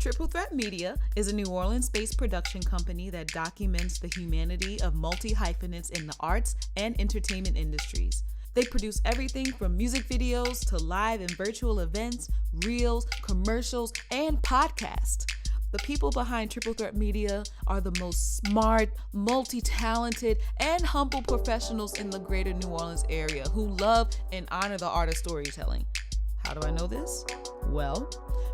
Triple Threat Media is a New Orleans-based production company that documents the humanity of multi-hyphenates in the arts and entertainment industries. They produce everything from music videos to live and virtual events, reels, commercials, and podcasts. The people behind Triple Threat Media are the most smart, multi-talented, and humble professionals in the greater New Orleans area who love and honor the art of storytelling. How do I know this? Well,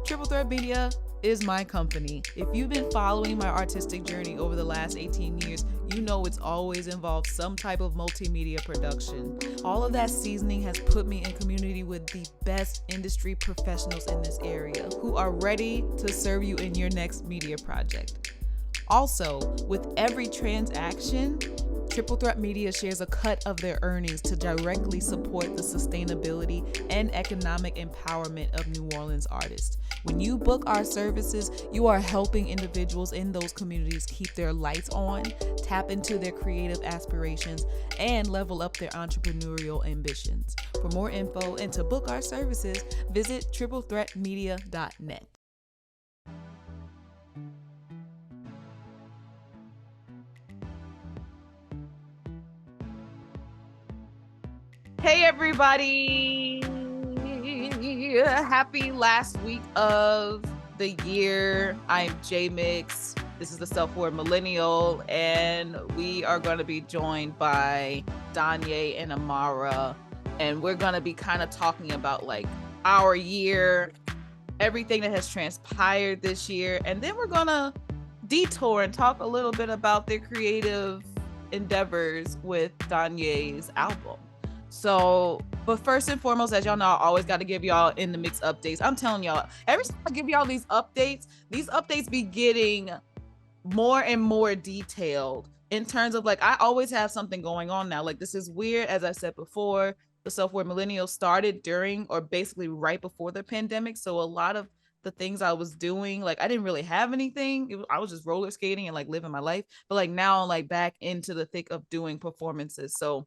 Triple Threat Media is my company. If you've been following my artistic journey over the last 18 years, you know it's always involved some type of multimedia production. All of that seasoning has put me in community with the best industry professionals in this area who are ready to serve you in your next media project. Also, with every transaction, Triple Threat Media shares a cut of their earnings to directly support the sustainability and economic empowerment of New Orleans artists. When you book our services, you are helping individuals in those communities keep their lights on, tap into their creative aspirations, and level up their entrepreneurial ambitions. For more info and to book our services, visit triplethreatmedia.net. Hey everybody! Happy last week of the year. I'm J.Mix. This is the Self-Aware Millennial, and we are going to be joined by Donye and Amara, and we're going to be kind of talking about like our year, everything that has transpired this year, and then we're going to detour and talk a little bit about their creative endeavors with Donye's album. So, but first and foremost, as y'all know, I always got to give y'all in the mix updates. I'm telling y'all, every time I give y'all these updates be getting more and more detailed in terms of like, I always have something going on now. Like, this is weird. As I said before, the Self-Aware Millennial started during or basically right before the pandemic. So a lot of the things I was doing, like I didn't really have anything. I was just roller skating and like living my life. But like now I'm like back into the thick of doing performances. So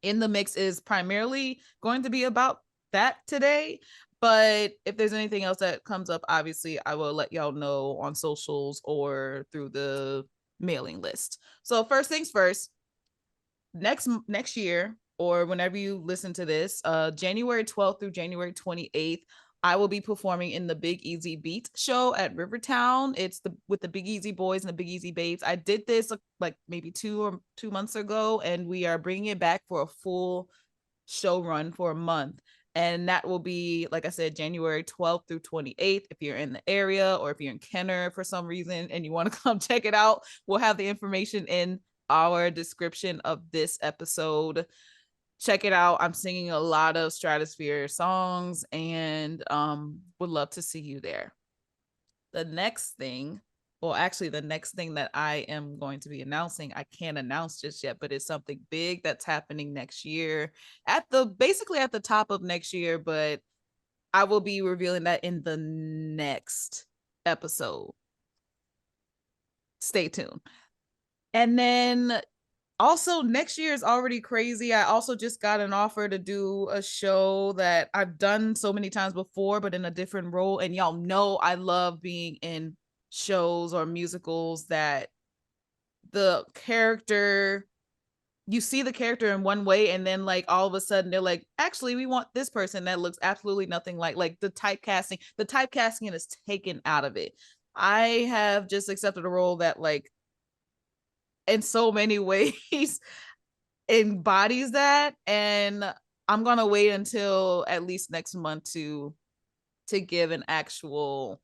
in the mix is primarily going to be about that today. But if there's anything else that comes up, obviously I will let y'all know on socials or through the mailing list. So first things first, next year, or whenever you listen to this, January 12th through January 28th, I will be performing in the Big Easy Beats show at Rivertown. It's with the Big Easy Boys and the Big Easy Babes. I did this like maybe 2 months ago, and we are bringing it back for a full show run for a month. And that will be, like I said, January 12th through 28th. If you're in the area or if you're in Kenner for some reason and you want to come check it out, we'll have the information in our description of this episode. Check it out. I'm singing a lot of Stratosphere songs and would love to see you there. The next thing that I am going to be announcing, I can't announce just yet, but it's something big that's happening next year basically at the top of next year, but I will be revealing that in the next episode. Stay tuned. And then also, next year is already crazy. I also just got an offer to do a show that I've done so many times before, but in a different role. And y'all know I love being in shows or musicals that you see the character in one way, and then like all of a sudden they're like, actually, we want this person that looks absolutely nothing like the typecasting. The typecasting is taken out of it. I have just accepted a role that like in so many ways embodies that, and I'm gonna wait until at least next month to give an actual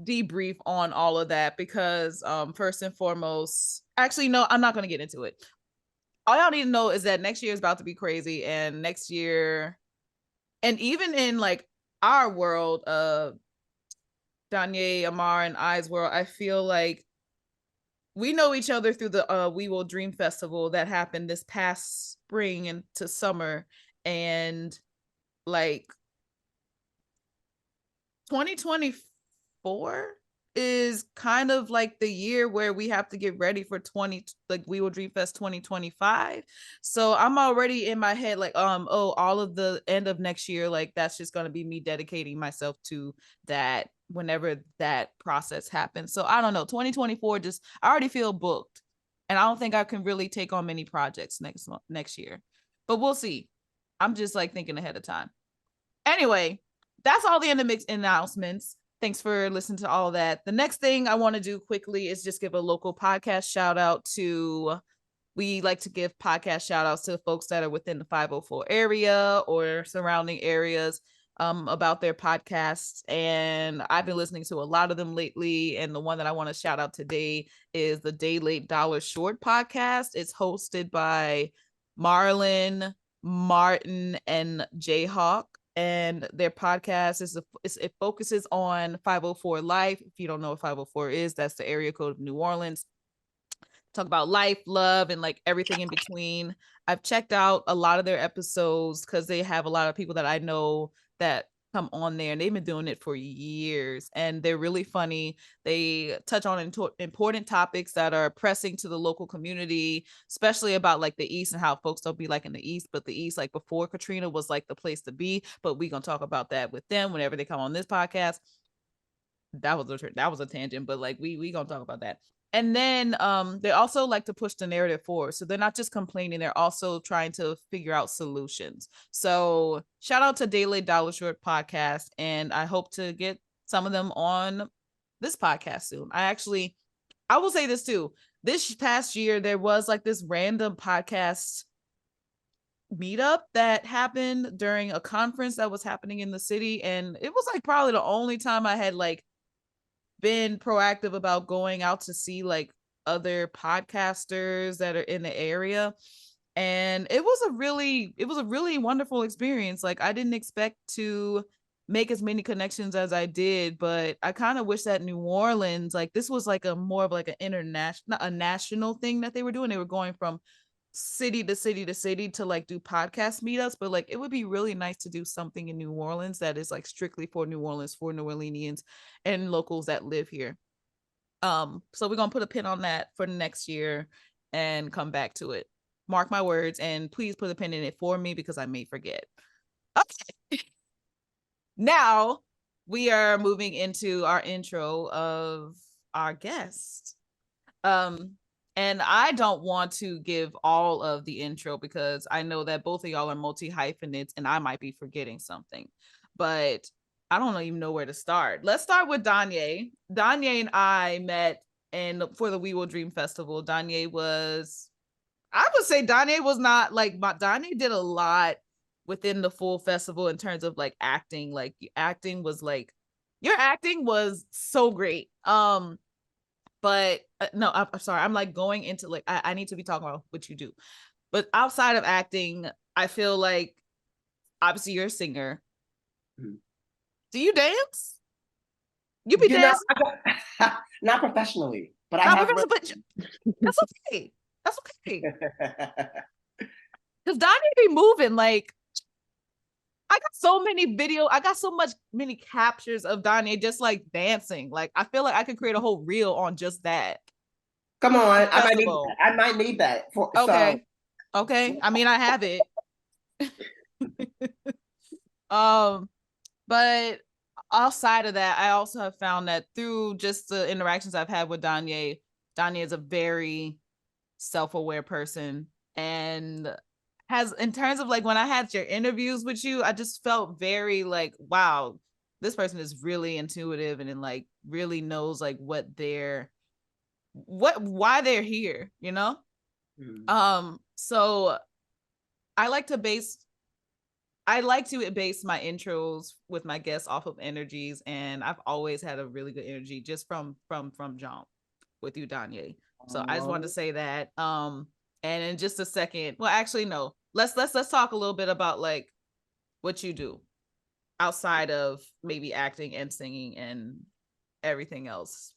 debrief on all of that, because first and foremost, actually no, I'm not gonna get into it. All y'all need to know is that next year is about to be crazy, and next year, and even in like our world, Donye, Amara, and I's world, I feel like we know each other through the We Will Dream Festival that happened this past spring into summer. And like 2024 is kind of like the year where we have to get ready for We Will Dream Fest 2025. So I'm already in my head like, all of the end of next year, like that's just gonna be me dedicating myself to that whenever that process happens. So I don't know, 2024, just I already feel booked, and I don't think I can really take on many projects next year, but we'll see. I'm just like thinking ahead of time. Anyway, that's all the mix announcements. Thanks for listening to all of that. The next thing I want to do quickly is just give a local podcast shout out to. We like to give podcast shout outs to the folks that are within the 504 area or surrounding areas about their podcasts. And I've been listening to a lot of them lately. And the one that I want to shout out today is the Day Late Dollar Short podcast. It's hosted by Marlon, Martin, and Jayhawk. And their podcast it focuses on 504 life. If you don't know what 504 is, that's the area code of New Orleans. Talk about life, love, and like everything in between. I've checked out a lot of their episodes because they have a lot of people that I know that come on there, and they've been doing it for years, and they're really funny. They touch on important topics that are pressing to the local community, especially about like the East and how folks don't be like in the East, but the East, like before Katrina, was like the place to be. But we're gonna talk about that with them whenever they come on this podcast. That was a tangent, but like we gonna talk about that. And then they also like to push the narrative forward. So they're not just complaining, they're also trying to figure out solutions. So shout out to Daily Dollar Short podcast. And I hope to get some of them on this podcast soon. I will say this too. This past year, there was like this random podcast meetup that happened during a conference that was happening in the city. And it was like probably the only time I had like been proactive about going out to see like other podcasters that are in the area, and it was a really wonderful experience. Like I didn't expect to make as many connections as I did, but I kind of wish that New Orleans, like this was like a more of like an international, a national thing that they were doing. They were going from city to city to city to like do podcast meetups, but like it would be really nice to do something in New Orleans that is like strictly for New Orleans, for New Orleanians and locals that live here. So we're gonna put a pin on that for next year and come back to it. Mark my words, and please put a pin in it for me because I may forget. Okay. Now we are moving into our intro of our guest. And I don't want to give all of the intro because I know that both of y'all are multi-hyphenates and I might be forgetting something, but I don't even know where to start. Let's start with Donye. Donye and I met for the We Will Dream Festival. I would say Donye was not like, Donye did a lot within the full festival in terms of like acting. Like your acting was so great. But no, I'm sorry. I'm like going into like, I need to be talking about what you do. But outside of acting, I feel like obviously you're a singer. Mm-hmm. Do you dance? You be dancing? Not professionally, but not I have. But that's okay. That's okay. Because Donnie be moving like. I got so many captures of Donye just like dancing. Like I feel like I could create a whole reel on just that. Come on, I might need that. Okay. I mean, I have it. But outside of that, I also have found that through just the interactions I've had with Donye is a very self-aware person, and has, in terms of like when I had your interviews with you, I just felt very like, wow, this person is really intuitive and like really knows like why they're here, you know? So I like to base my intros with my guests off of energies, and I've always had a really good energy just from jump with you, Donye. So I just wanted to say that. And in just a second, well, actually, no. Let's talk a little bit about like what you do outside of maybe acting and singing and everything else.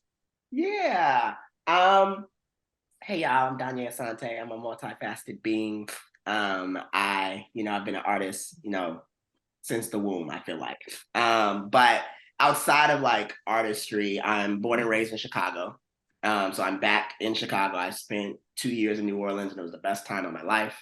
Yeah. Hey y'all, I'm Donye Asante. I'm a multifaceted being. I've been an artist, since the womb, I feel like. But outside of like artistry, I'm born and raised in Chicago. So I'm back in Chicago. I spent 2 years in New Orleans, and it was the best time of my life.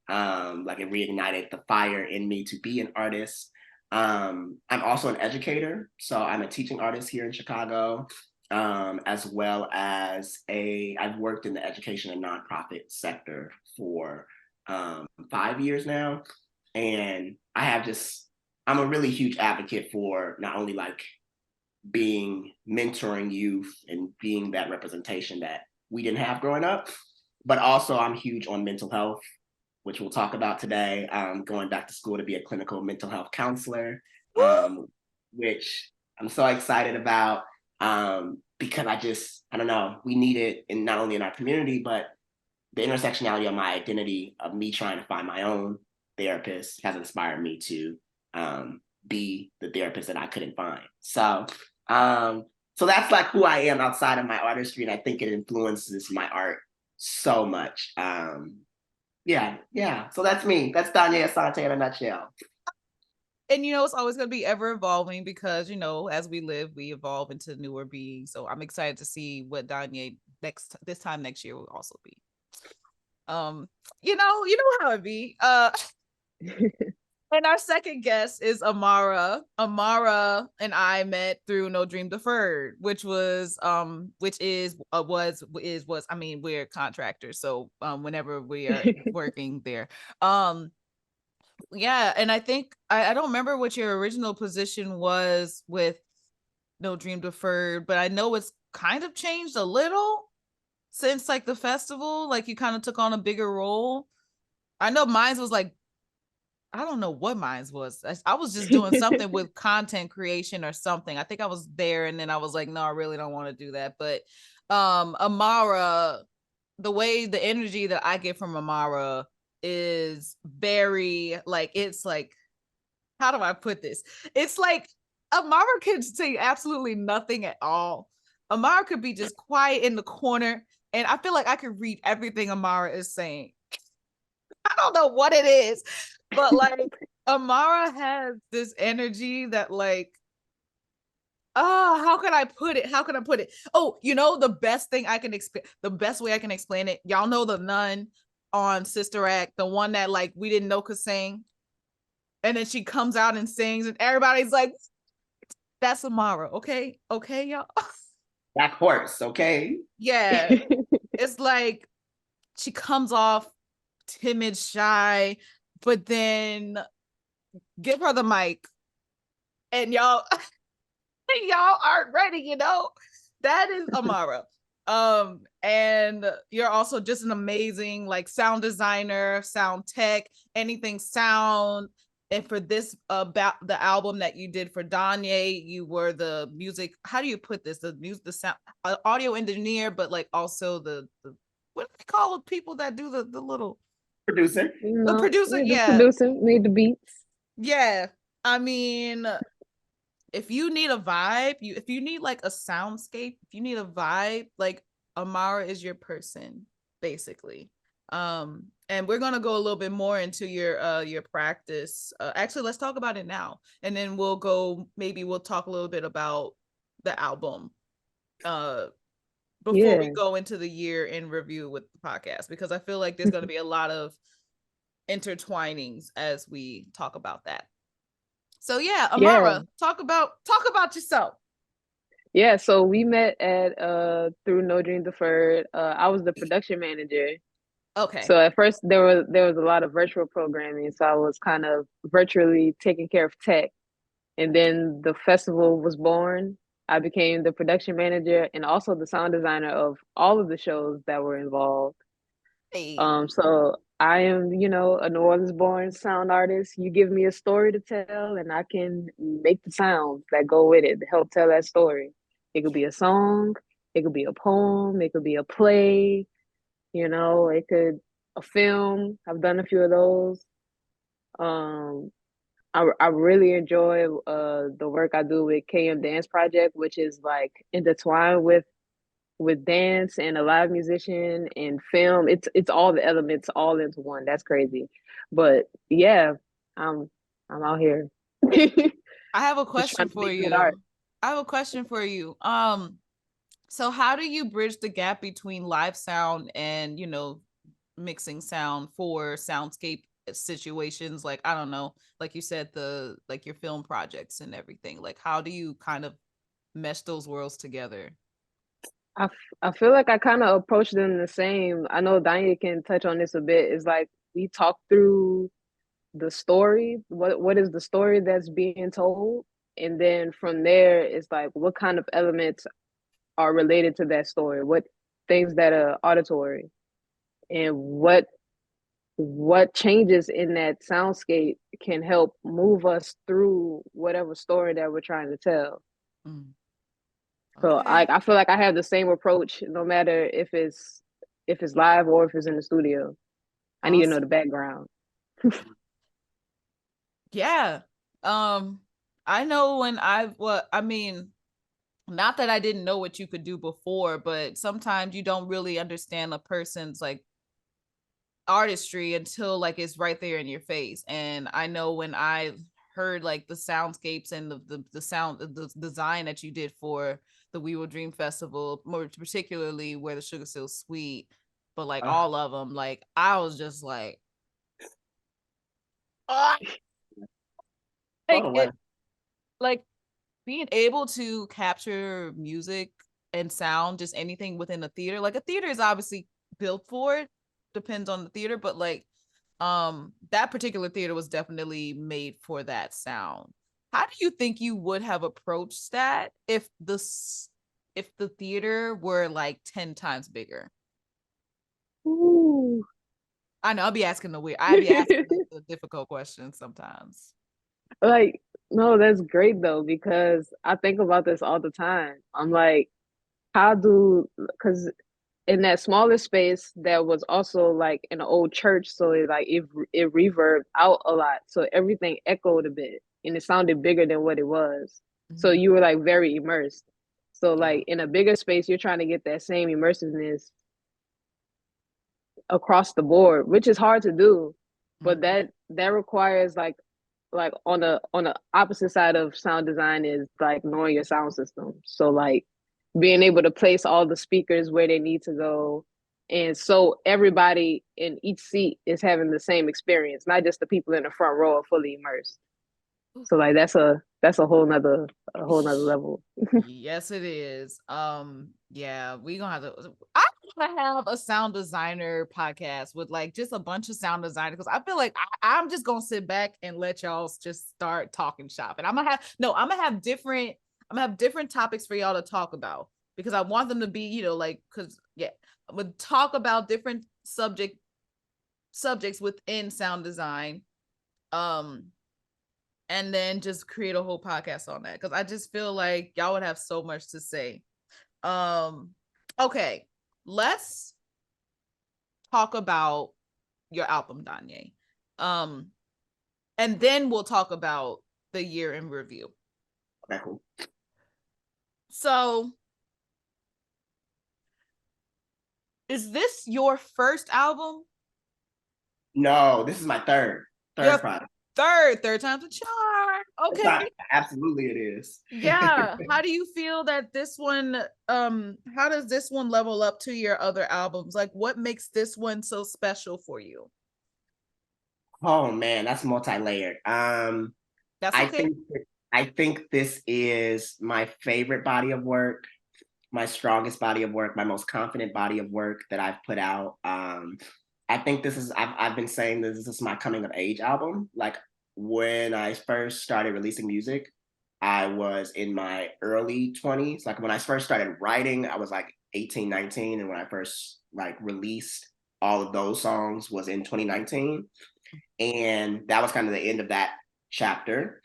Like it reignited the fire in me to be an artist. I'm also an educator, so I'm a teaching artist here in Chicago, as well as I've worked in the education and nonprofit sector for 5 years now, and I'm a really huge advocate for not only like being mentoring youth and being that representation that we didn't have growing up, but also I'm huge on mental health, which we'll talk about today. Going back to school to be a clinical mental health counselor, which I'm so excited about, because I don't know, we need it in not only in our community, but the intersectionality of my identity, of me trying to find my own therapist, has inspired me to be the therapist that I couldn't find. So that's like who I am outside of my artistry, and I think it influences my art so much. Yeah. So that's me. That's Donye Asante in a nutshell. And it's always going to be ever evolving because as we live, we evolve into newer beings. So I'm excited to see what Donye this time next year will also be. You know how it be. And our second guest is Amara. Amara and I met through No Dream Deferred, which was I mean, we're contractors, so whenever we are working there. Yeah, and I think I don't remember what your original position was with No Dream Deferred, but I know it's kind of changed a little since like the festival. Like you kind of took on a bigger role. I know mine's was like, I don't know what mine's was. I was just doing something with content creation or something. I think I was there and then I was like, no, I really don't want to do that. But Amara, the energy that I get from Amara is very like, it's like, how do I put this? It's like Amara can say absolutely nothing at all. Amara could be just quiet in the corner, and I feel like I could read everything Amara is saying. I don't know what it is, but like Amara has this energy that like, oh, how can I put it? How can I put it? Oh, the best thing I can explain, the best way I can explain it. Y'all know the nun on Sister Act, the one that like we didn't know could sing, and then she comes out and sings, and everybody's like, "That's Amara." Okay, y'all. Black horse, okay? Yeah, it's like she comes off timid, shy, but then give her the mic, and y'all aren't ready. That is Amara. And you're also just an amazing like sound designer, sound tech, anything sound. And for this about the album that you did for Donye, you were the music. How do you put this? The music, the sound, audio engineer, but like also the what do they call people that do the little Producer. the producer? The Yeah, producer made the beats. yeah. I mean, if you need a vibe, if you need like a soundscape, if you need a vibe, like Amara is your person, basically. And we're gonna go a little bit more into your practice. Actually, let's talk about it now, and then we'll talk a little bit about the album. Before we Yeah. go into the year in review with the podcast, because I feel like there's gonna be a lot of intertwinings as we talk about that. So yeah, Yeah. Amara, talk about yourself. Yeah. So we met at through No Dream Deferred. I was the production manager. Okay. So at first there was a lot of virtual programming. So I was kind of virtually taking care of tech. And then the festival was born. I became the production manager and also the sound designer of all of the shows that were involved. Hey. So I am, a New Orleans born sound artist. You give me a story to tell and I can make the sounds that go with it to help tell that story. It could be a song, it could be a poem, it could be a play, it could a film. I've done a few of those. Um I really enjoy the work I do with KM Dance Project, which is like intertwined with dance and a live musician and film. It's all the elements all into one. That's crazy. But yeah, I'm out here. I have a Just question trying to for make good art. you. I have a question for you. So how do you bridge the gap between live sound and, mixing sound for soundscape situations? Like, I don't know, like you said, like your film projects and everything. Like, how do you kind of mesh those worlds together? I feel like I kind of approach them the same. I know Donye can touch on this a bit. It's like we talk through the story. What is the story that's being told? And then from there, it's like what kind of elements are related to that story? What things that are auditory? And what changes in that soundscape can help move us through whatever story that we're trying to tell. Mm, So okay. I feel like I have the same approach no matter if it's live or if it's in the studio. I need to know Awesome. the background. Yeah. Um, I know when I mean, not that I didn't know what you could do before, but sometimes you don't really understand a person's like artistry until like it's right there in your face. And I know when I heard like the soundscapes and the sound the design that you did for the We Will Dream Festival, more particularly Where the Sugar Still Sweet, but like Uh, all of them, like I was just ah, go like to it work. like being able to capture music and sound, just anything within a theater. Like a theater is obviously built for it, depends on the theater, but like that particular theater was definitely made for that sound. How do you think you would have approached that if the theater were like 10 times bigger? Ooh. I know I'd be asking the difficult questions sometimes. Like, no, that's great though, because I think about this all the time. I'm like, because in that smaller space, there was also like an old church, so it reverbed out a lot, so everything echoed a bit, and it sounded bigger than what it was. So Mhm. you were like very immersed. So Yeah. like in a bigger space, you're trying to get that same immersiveness across the board, which is hard to do, but Mhm. that requires like on the opposite side of sound design is like knowing your sound system. So like being able to place all the speakers where they need to go, and so everybody in each seat is having the same experience, not just the people in the front row are fully immersed. So like that's a whole nother level. Yes, it is. Yeah, we gonna have to. I want to have a sound designer podcast with like just a bunch of sound designers because I feel like I'm just gonna sit back and let y'all just start talking shop, and I'm gonna have different topics for y'all to talk about because I want them to be like because yeah, I would talk about different subjects within sound design. Um, and then just create a whole podcast on that because I just feel like y'all would have so much to say. Um, okay, let's talk about your album, Donye. Um, and then we'll talk about the year in review. Okay, cool. So, is this your first album? No, this is my third Your project. third time's a charm. It's Okay. not, absolutely it is. Yeah. How do you feel that this one how does this one level up to your other albums? Like what makes this one so special for you? Oh man, that's multi-layered. That's I okay. think I think this is my favorite body of work, my strongest body of work, my most confident body of work that I've put out. I think I've been saying this is my coming of age album. Like when I first started releasing music, I was in my early 20s. Like when I first started writing, I was like 18, 19. And when I first like released all of those songs was in 2019. And that was kind of the end of that chapter.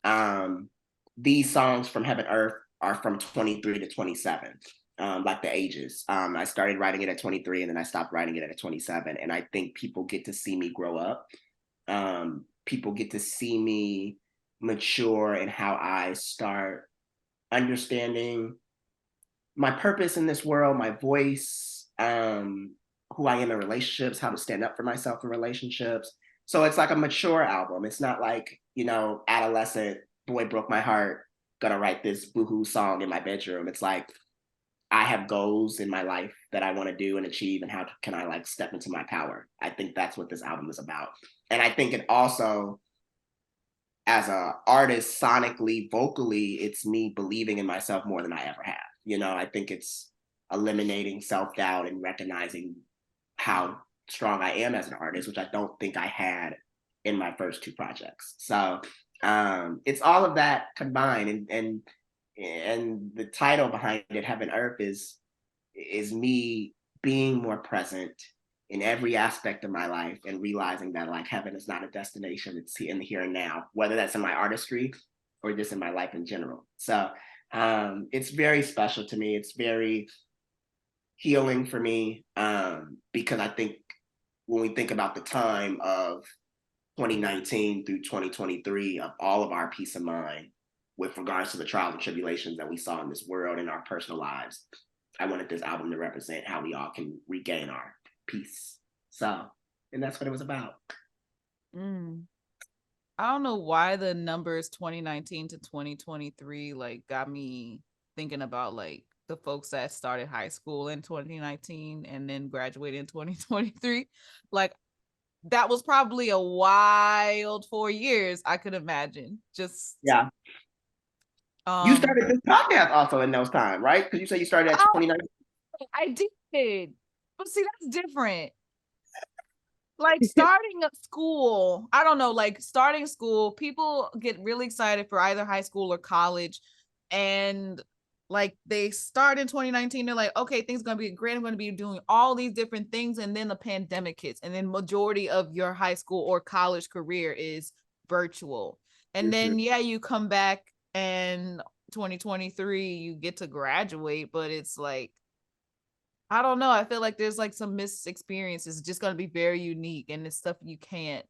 Um, these songs from HeavenEarth are from 23 to 27, like the ages. I started writing it at 23 and then I stopped writing it at 27. And I think people get to see me grow up. People get to see me mature in how I start understanding my purpose in this world, my voice, who I am in relationships, how to stand up for myself in relationships. So it's like a mature album. It's not like, adolescent boy broke my heart. gonna write this boohoo song in my bedroom. It's like I have goals in my life that I want to do and achieve, and how can I like step into my power? I think that's what this album is about. And I think it also, as a artist, sonically, vocally, it's me believing in myself more than I ever have. You know, I think it's eliminating self-doubt and recognizing how strong I am as an artist, which I don't think I had in my first two projects. So it's all of that combined, and the title behind it, Heaven Earth, is me being more present in every aspect of my life and realizing that like heaven is not a destination, it's in the here and now, whether that's in my artistry or just in my life in general. So it's very special to me. It's very healing for me, because I think when we think about the time of 2019 through 2023, of all of our peace of mind with regards to the trials and tribulations that we saw in this world in our personal lives, I wanted this album to represent how we all can regain our peace. So, and that's what it was about. I don't know why the numbers 2019 to 2023 like got me thinking about like the folks that started high school in 2019 and then graduated in 2023. Like that was probably a wild 4 years, I could imagine. Just Yeah. You started this podcast also in those times, right? Because you said you started at 2019. I did. But see, that's different. Like starting a school, I don't know, like starting school, people get really excited for either high school or college. And like they start in 2019, they're like, okay, things are gonna be great. I'm gonna be doing all these different things. And then the pandemic hits, and then majority of your high school or college career is virtual. And then yeah, you come back and 2023, you get to graduate, but it's like I don't know. I feel like there's like some missed experiences. It's just going to be very unique, and it's stuff you can't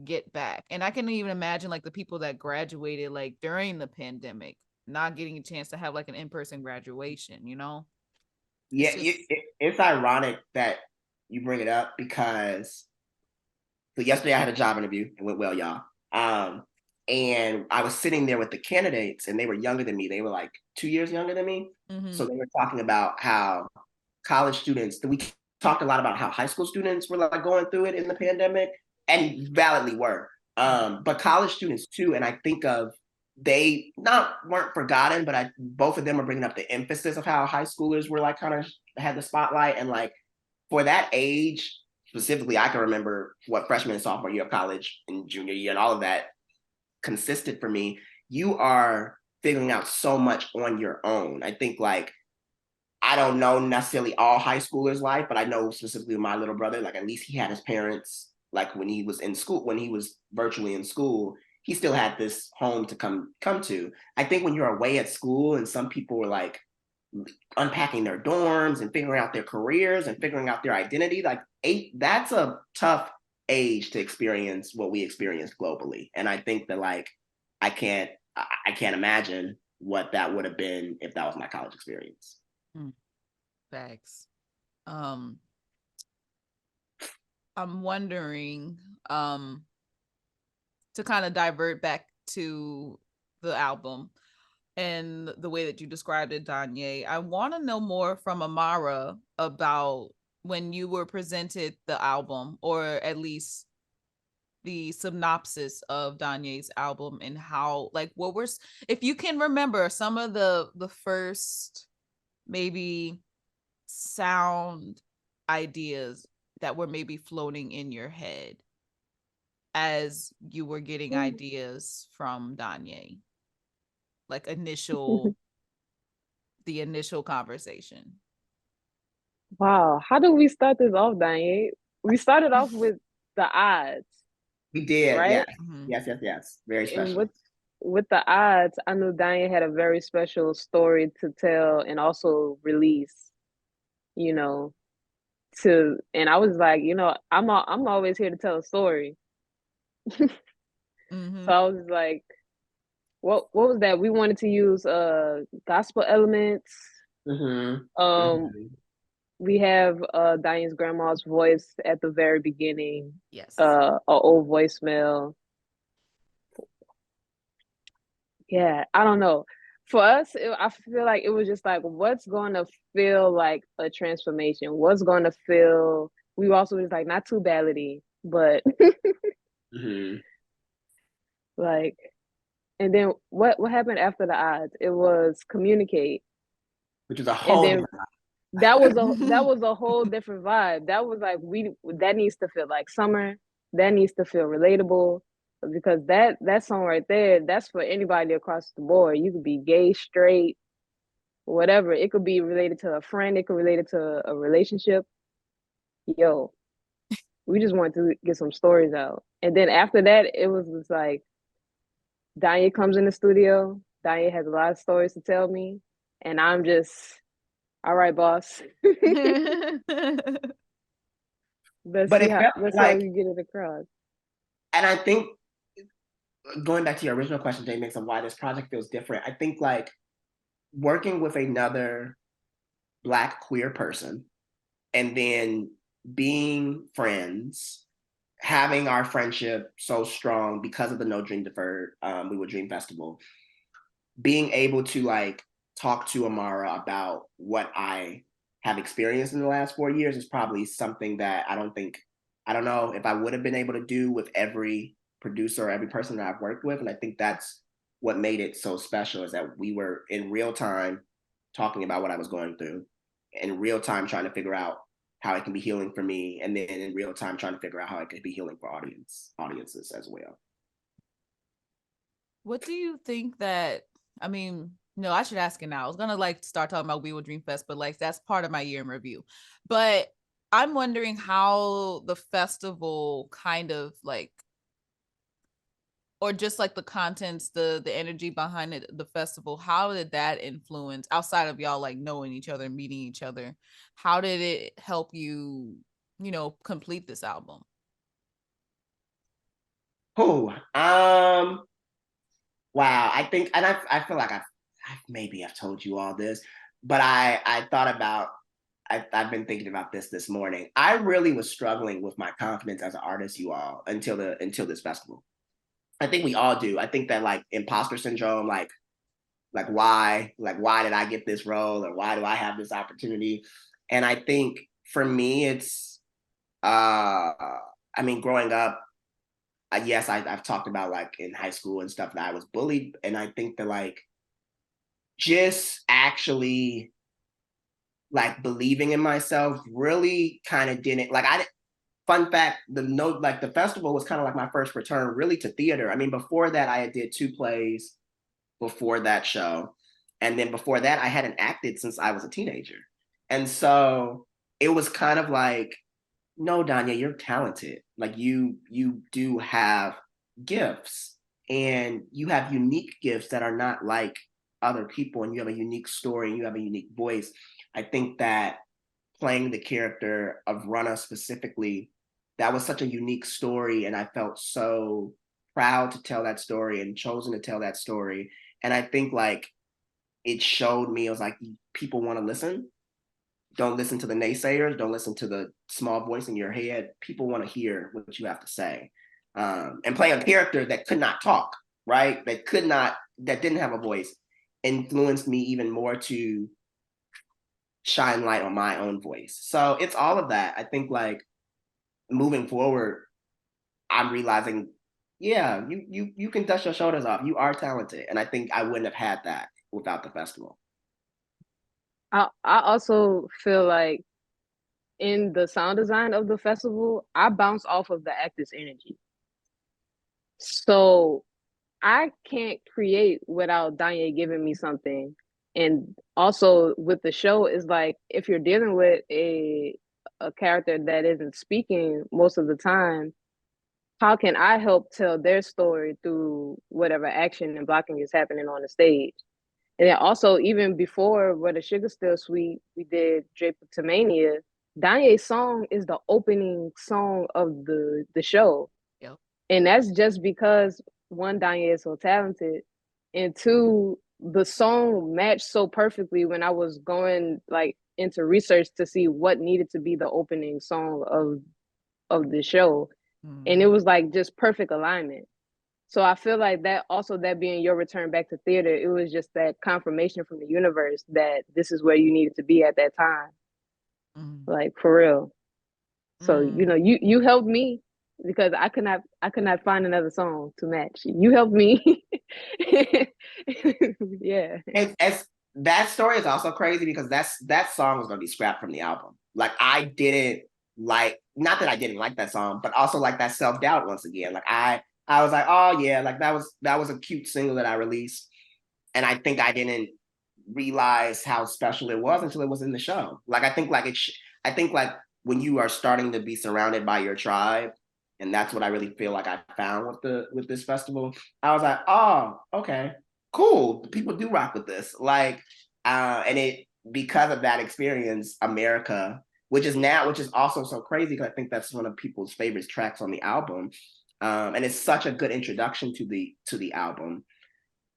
get back. And I can even imagine like the people that graduated like during the pandemic not getting a chance to have like an in-person graduation, you know? Yeah, It's just it's ironic that you bring it up because so yesterday I had a job interview. It went well, y'all. And I was sitting there with the candidates, and they were younger than me. They were like 2 years younger than me. So they were talking about how college students, we talked a lot about how high school students were like going through it in the pandemic, and validly were. But college students too, and I think of they not weren't forgotten, but both of them are bringing up the emphasis of how high schoolers were like kind of had the spotlight, and like for that age specifically, I can remember what freshman and sophomore year of college and junior year and all of that consisted for me. You are figuring out so much on your own. I think like I don't know necessarily all high schoolers' life, but I know specifically my little brother, like at least he had his parents, like when he was in school, when he was virtually in school, he still had this home to come to. I think when you're away at school and some people were like unpacking their dorms and figuring out their careers and figuring out their identity, like that's a tough age to experience what we experienced globally. And I think that like I can't imagine what that would have been if that was my college experience. facts. I'm wondering, to kind of divert back to the album and the way that you described it, Donye, I want to know more from Amara about when you were presented the album, or at least the synopsis of Donye's album, and how, like, what were, if you can remember some of the first maybe sound ideas that were maybe floating in your head as you were getting ideas from Donye, like the initial conversation. Wow, how do we start this off, Donye? We started off with the odds, We did, right? yes. Yes. Very And special. with the odds, I knew Donye had a very special story to tell and also release, you know, and I was like, I'm always here to tell a story. So I was like, what was that? We wanted to use gospel elements. We have Diane's grandma's voice at the very beginning. Yes. A old voicemail. Yeah, I don't know. For us, I feel like it was just like, what's going to feel like a transformation? What's going to feel? We also was like, not too badly, but Mm-hmm. like, and then what happened after the odds? It was communicate, Which is a and whole then different. that was a whole different vibe. That was like, that needs to feel like summer. That needs to feel relatable, because that song right there, that's for anybody across the board. You could be gay, straight, whatever. It could be related to a friend. It could relate it to a relationship. Yo, we just wanted to get some stories out. And then after that, it was just like, Donye comes in the studio. Donye has a lot of stories to tell me, and I'm just, all right, boss. But it felt Let's see how like, you get it across. and I think going back to your original question, J.Mix, of why this project feels different, I think like working with another Black queer person and then being friends, having our friendship so strong because of the No Dream Deferred, We Will Dream Festival, being able to like talk to Amara about what I have experienced in the last 4 years is probably something that I don't know if I would have been able to do with every producer or every person that I've worked with. And I think that's what made it so special, is that we were in real time talking about what I was going through, in real time trying to figure out how it can be healing for me, and then in real time trying to figure out how it could be healing for audiences as well. What do you think that, I mean, no, I should ask it now. I was gonna like start talking about We Will Dream Fest, but like that's part of my year in review. But I'm wondering how the festival kind of like, or just like the contents, the energy behind it, the festival, how did that influence, outside of y'all like knowing each other and meeting each other, how did it help you, complete this album? Oh, wow. I think, and I feel like maybe I've told you all this, but I thought about, I've been thinking about this morning. I really was struggling with my confidence as an artist, you all, until this festival. I think we all do. I think that like imposter syndrome, why did I get this role, or why do I have this opportunity? And I think for me, it's I mean, growing up, yes, I've talked about like in high school and stuff that I was bullied, and I think that like just actually like believing in myself really kind of didn't like I fun fact, the festival was kind of like my first return really to theater. I mean, before that I did 2 plays before that show, and then before that I hadn't acted since I was a teenager. And so it was kind of like, no, Donye, you're talented. Like you do have gifts, and you have unique gifts that are not like other people, and you have a unique story, and you have a unique voice. I think that playing the character of Rana specifically, that was such a unique story, and I felt so proud to tell that story and chosen to tell that story. And I think like it showed me, it was like, people want to listen. Don't listen to the naysayers. Don't listen to the small voice in your head. People want to hear what you have to say. And play a character that could not talk, right? That didn't have a voice, influenced me even more to shine light on my own voice. So it's all of that. I think like moving forward, I'm realizing, yeah, you can dust your shoulders off. You are talented. And I think I wouldn't have had that without the festival. I also feel like in the sound design of the festival, I bounce off of the actor's energy. So I can't create without Donye giving me something. And also with the show is like, if you're dealing with a character that isn't speaking most of the time, how can I help tell their story through whatever action and blocking is happening on the stage? And then also, even before Where the Sugar's Still Sweet, we did Drape to Mania. Donye's song is the opening song of the show. Yep. And that's just because one, Donye is so talented, and two, the song matched so perfectly when I was going like into research to see what needed to be the opening song of the show. And it Mm-hmm. was like just perfect alignment. So I feel like that also, that being your return back to theater, it was just that confirmation from the universe that this is where you needed to be at that time. Mm. Like for real. So, you know, Mm. you helped me because I could not find another song to match. You helped me. Yeah. It's that story is also crazy because that song was gonna be scrapped from the album. Like I didn't like, not that I didn't like that song, but also like that self doubt once again. Like I was like, oh yeah, like that was a cute single that I released, and I think I didn't realize how special it was until it was in the show. Like I think like when you are starting to be surrounded by your tribe, and that's what I really feel like I found with this festival. I was like, oh, okay, cool. People do rock with this. Like, and it, because of that experience, America, which is also so crazy because I think that's one of people's favorite tracks on the album. And it's such a good introduction to the album.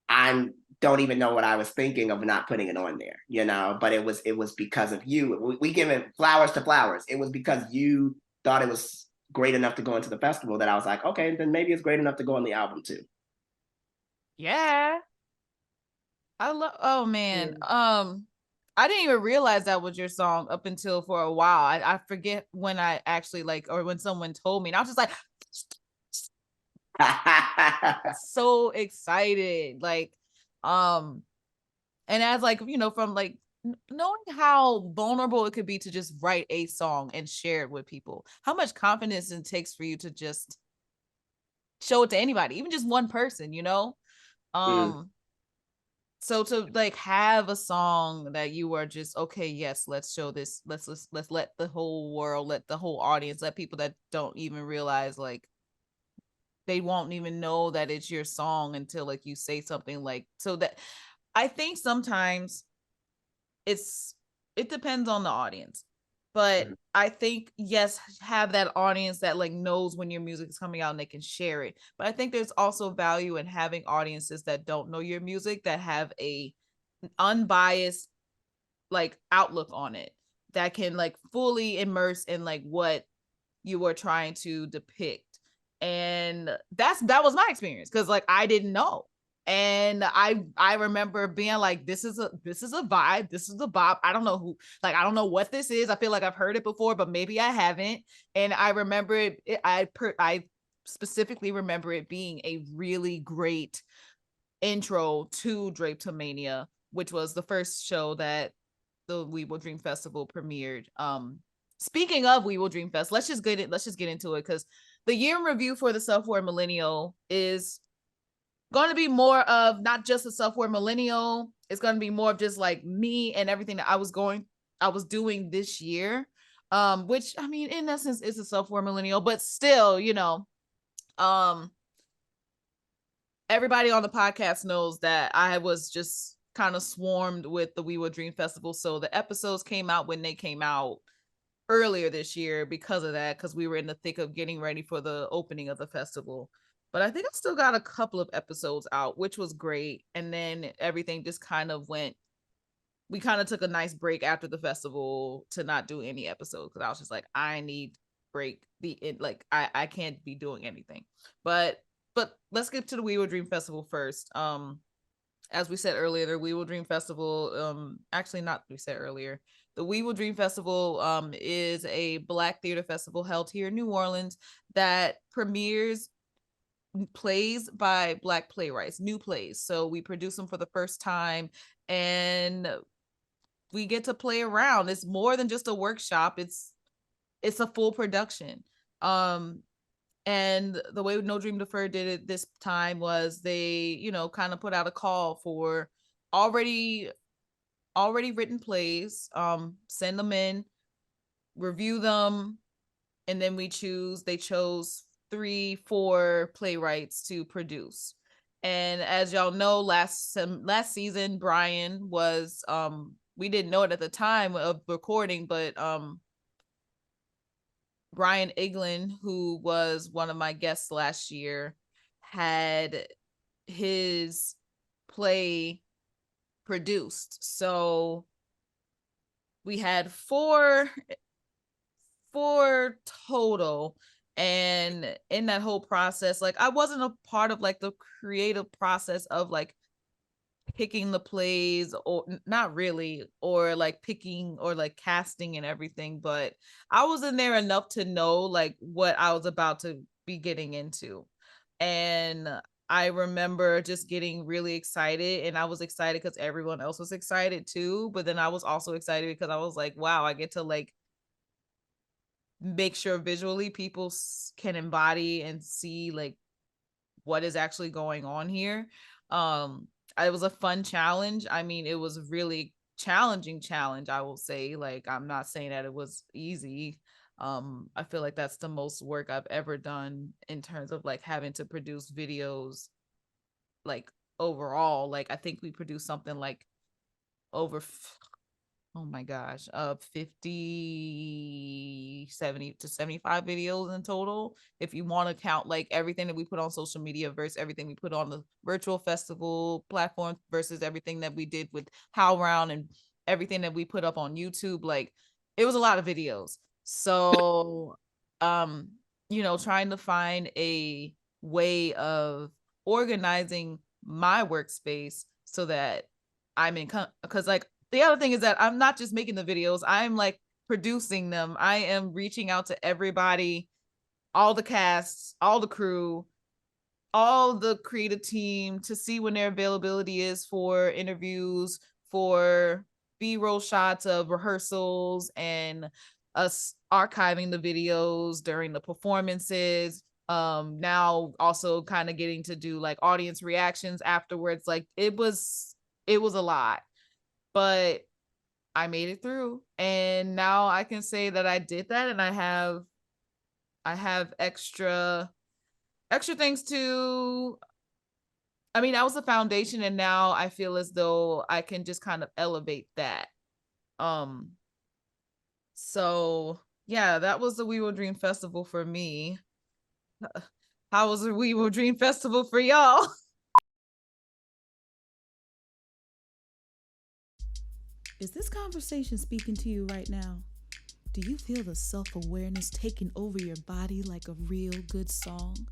I don't even know what I was thinking of not putting it on there, you know, but it was because of you. We give it flowers to flowers. It was because you thought it was great enough to go into the festival that I was like, okay, then maybe it's great enough to go on the album too. Yeah. I love, oh man. Yeah. I didn't even realize that was your song up until for a while. I forget when I actually like, or when someone told me, and I was just like so excited. Like, um, and as like, you know, from like knowing how vulnerable it could be to just write a song and share it with people, how much confidence it takes for you to just show it to anybody, even just one person, you know? Mm. Um, so to like have a song that you are just okay, yes, let's show this, let's let the whole world, let the whole audience, let people that don't even realize, like they won't even know that it's your song until like you say something like, so that I think sometimes it's, it depends on the audience, but Mm. I think yes, have that audience that like knows when your music is coming out and they can share it. But I think there's also value in having audiences that don't know your music, that have a unbiased like outlook on it, that can like fully immerse in like what you were trying to depict. And that was my experience, because like I didn't know. And I remember being like, this is a vibe, this is a bop. I don't know who, like I don't know what this is. I feel like I've heard it before, but maybe I haven't. And I remember I specifically remember it being a really great intro to Drapetomania, which was the first show that the We Will Dream Festival premiered. Speaking of We Will Dream Fest, let's just get into it, because the year in review for the Self-Aware Millennial is going to be more of not just a Self-Aware Millennial. It's going to be more of just like me and everything that I was doing this year. Which I mean, in essence, is a Self-Aware Millennial, but still, you know, um, everybody on the podcast knows that I was just kind of swarmed with the We Will Dream Festival. So the episodes came out when they came out earlier this year because of that, because we were in the thick of getting ready for the opening of the festival. But I think I still got a couple of episodes out, which was great. And then everything just kind of went, we kind of took a nice break after the festival to not do any episodes, because I was just like, I need break like I can't be doing anything. But let's get to the We Will Dream Festival first. As we said earlier, the We Will Dream Festival, actually not we said earlier, the We Will Dream Festival is a Black theater festival held here in New Orleans that premieres plays by Black playwrights, new plays. So we produce them for the first time, and we get to play around. It's more than just a workshop. It's a full production. Um, and the way No Dream Deferred did it this time was they, you know, kind of put out a call for already written plays, send them in, review them, and then they chose 3 4 playwrights to produce. And as y'all know, last season Brian was, we didn't know it at the time of recording, but Brian Iglin, who was one of my guests last year, had his play produced. So we had four total, And in that whole process, like I wasn't a part of like the creative process of like picking the plays, or not really, or like picking or like casting and everything, but I was in there enough to know like what I was about to be getting into. And I remember just getting really excited, and I was excited because everyone else was excited too, but then I was also excited because I was like, wow, I get to like make sure visually people can embody and see like what is actually going on here. um it was a fun challenge. I mean, it was really challenging challenge, I will say. Like, I'm not saying that it was easy. I feel like that's the most work I've ever done in terms of like having to produce videos, like overall. Like, I think we produced something like over oh my gosh, 50, 70 to 75 videos in total, if you want to count like everything that we put on social media versus everything we put on the virtual festival platform versus everything that we did with HowlRound and everything that we put up on YouTube. Like, it was a lot of videos. So um trying to find a way of organizing my workspace so that I'm in, because like the other thing is that I'm not just making the videos, I'm like producing them. I am reaching out to everybody, all the casts, all the crew, all the creative team, to see when their availability is for interviews, for B-roll shots of rehearsals, and us archiving the videos during the performances. Now also kind of getting to do like audience reactions afterwards. Like, it was a lot, but I made it through, and now I can say that I did that, and I have extra things to, I mean, that was the foundation, and now I feel as though I can just kind of elevate that. Um so yeah, that was the We Will Dream Festival for me. How was the We Will Dream Festival for y'all? Is this conversation speaking to you right now? Do you feel the self-awareness taking over your body like a real good song?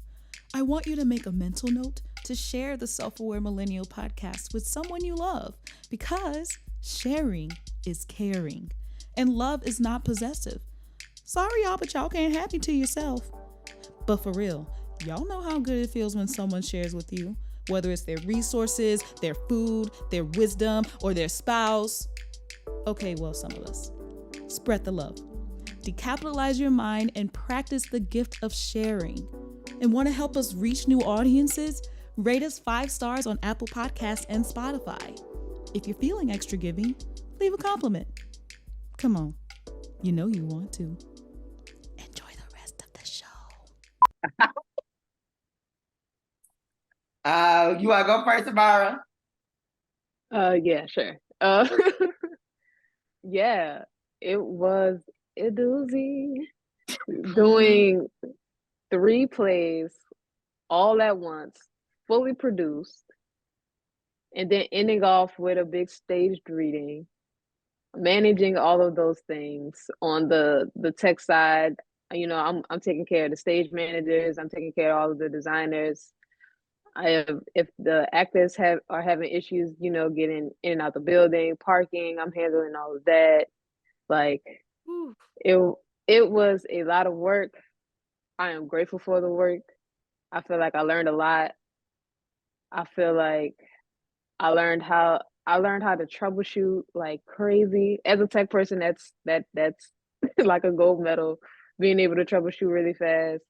I want you to make a mental note to share the Self-Aware Millennial podcast with someone you love, because sharing is caring and love is not possessive. Sorry, y'all, but y'all can't have it to yourself. But for real, y'all know how good it feels when someone shares with you, whether it's their resources, their food, their wisdom, or their spouse. Okay, well, some of us. Spread the love. Decapitalize your mind and practice the gift of sharing. And want to help us reach new audiences? Rate us 5 stars on Apple Podcasts and Spotify. If you're feeling extra giving, leave a compliment. Come on, you know you want to. Enjoy the rest of the show. You want to go first, Amara? Yeah, sure. Yeah, it was a doozy doing 3 plays all at once, fully produced, and then ending off with a big staged reading. Managing all of those things on the tech side, I'm taking care of the stage managers, I'm taking care of all of the designers. If the actors are having issues, getting in and out the building, parking, I'm handling all of that. Like, it it was a lot of work. I am grateful for the work. I feel like I learned a lot. I feel like I learned how to troubleshoot like crazy. As a tech person, that's like a gold medal, being able to troubleshoot really fast.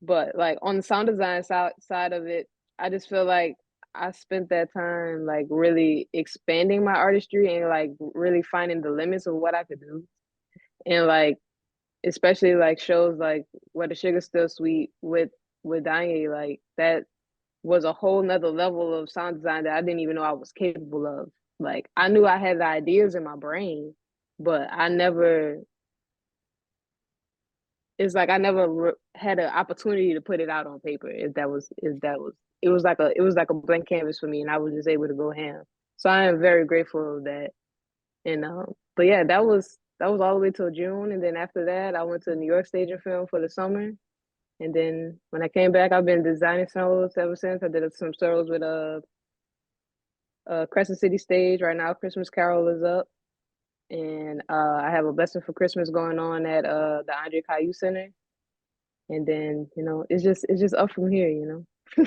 But like on the sound design side of it, I just feel like I spent that time like really expanding my artistry and like really finding the limits of what I could do. And like especially like shows like Where the Sugar's Still Sweet with Donye, like that was a whole nother level of sound design that I didn't even know I was capable of. Like I knew I had the ideas in my brain, but I never had an opportunity to put it out on paper. It was like a blank canvas for me, and I was just able to go ham. So I am very grateful of that. And but yeah, that was all the way till June, and then after that, I went to New York Stage and Film for the summer. And then when I came back, I've been designing solos ever since. I did some solos with Crescent City Stage. Right now, Christmas Carol is up. And I have a Blessing for Christmas going on at the Andre Caillou Center. And then, it's just up from here,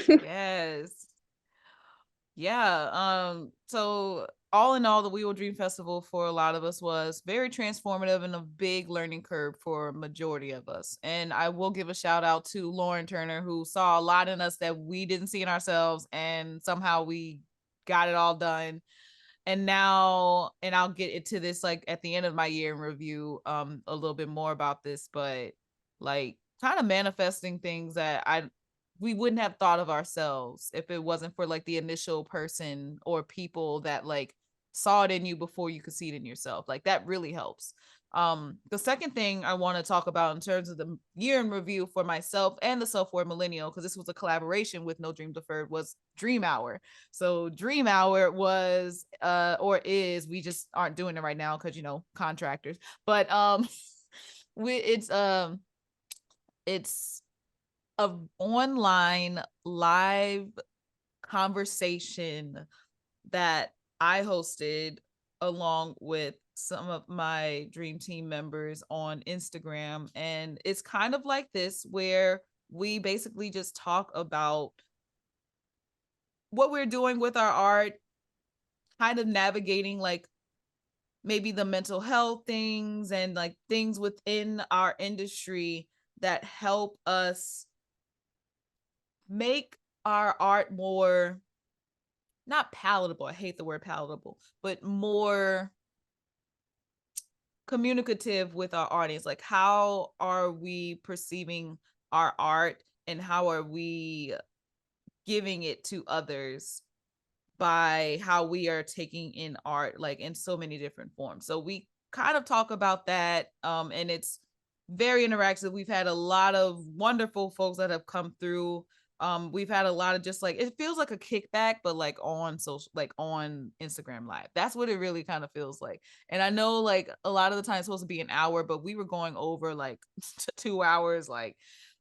Yes. Yeah. So all in all, the We Will Dream Festival for a lot of us was very transformative and a big learning curve for a majority of us. And I will give a shout out to Lauren Turner, who saw a lot in us that we didn't see in ourselves, and somehow we got it all done. And now, and I'll get into this like at the end of my year in review a little bit more about this, but like kind of manifesting things that we wouldn't have thought of ourselves if it wasn't for like the initial person or people that like saw it in you before you could see it in yourself. Like that really helps. The second thing I want to talk about in terms of the year in review for myself and the Self-Aware Millennial, because this was a collaboration with No Dream Deferred, was Dream Hour. So Dream Hour was or is, we just aren't doing it right now because contractors, but it's a online live conversation that I hosted along with some of my dream team members on Instagram. And it's kind of like this, where we basically just talk about what we're doing with our art, kind of navigating like maybe the mental health things and like things within our industry that help us make our art more, not palatable, I hate the word palatable, but more communicative with our audience. Like, how are we perceiving our art and how are we giving it to others by how we are taking in art, like in so many different forms. So we kind of talk about that, and it's very interactive. We've had a lot of wonderful folks that have come through. We've had a lot of just like, it feels like a kickback, but like on social, like on Instagram Live. That's what it really kind of feels like. And I know like a lot of the time it's supposed to be an hour, but we were going over like 2 hours, like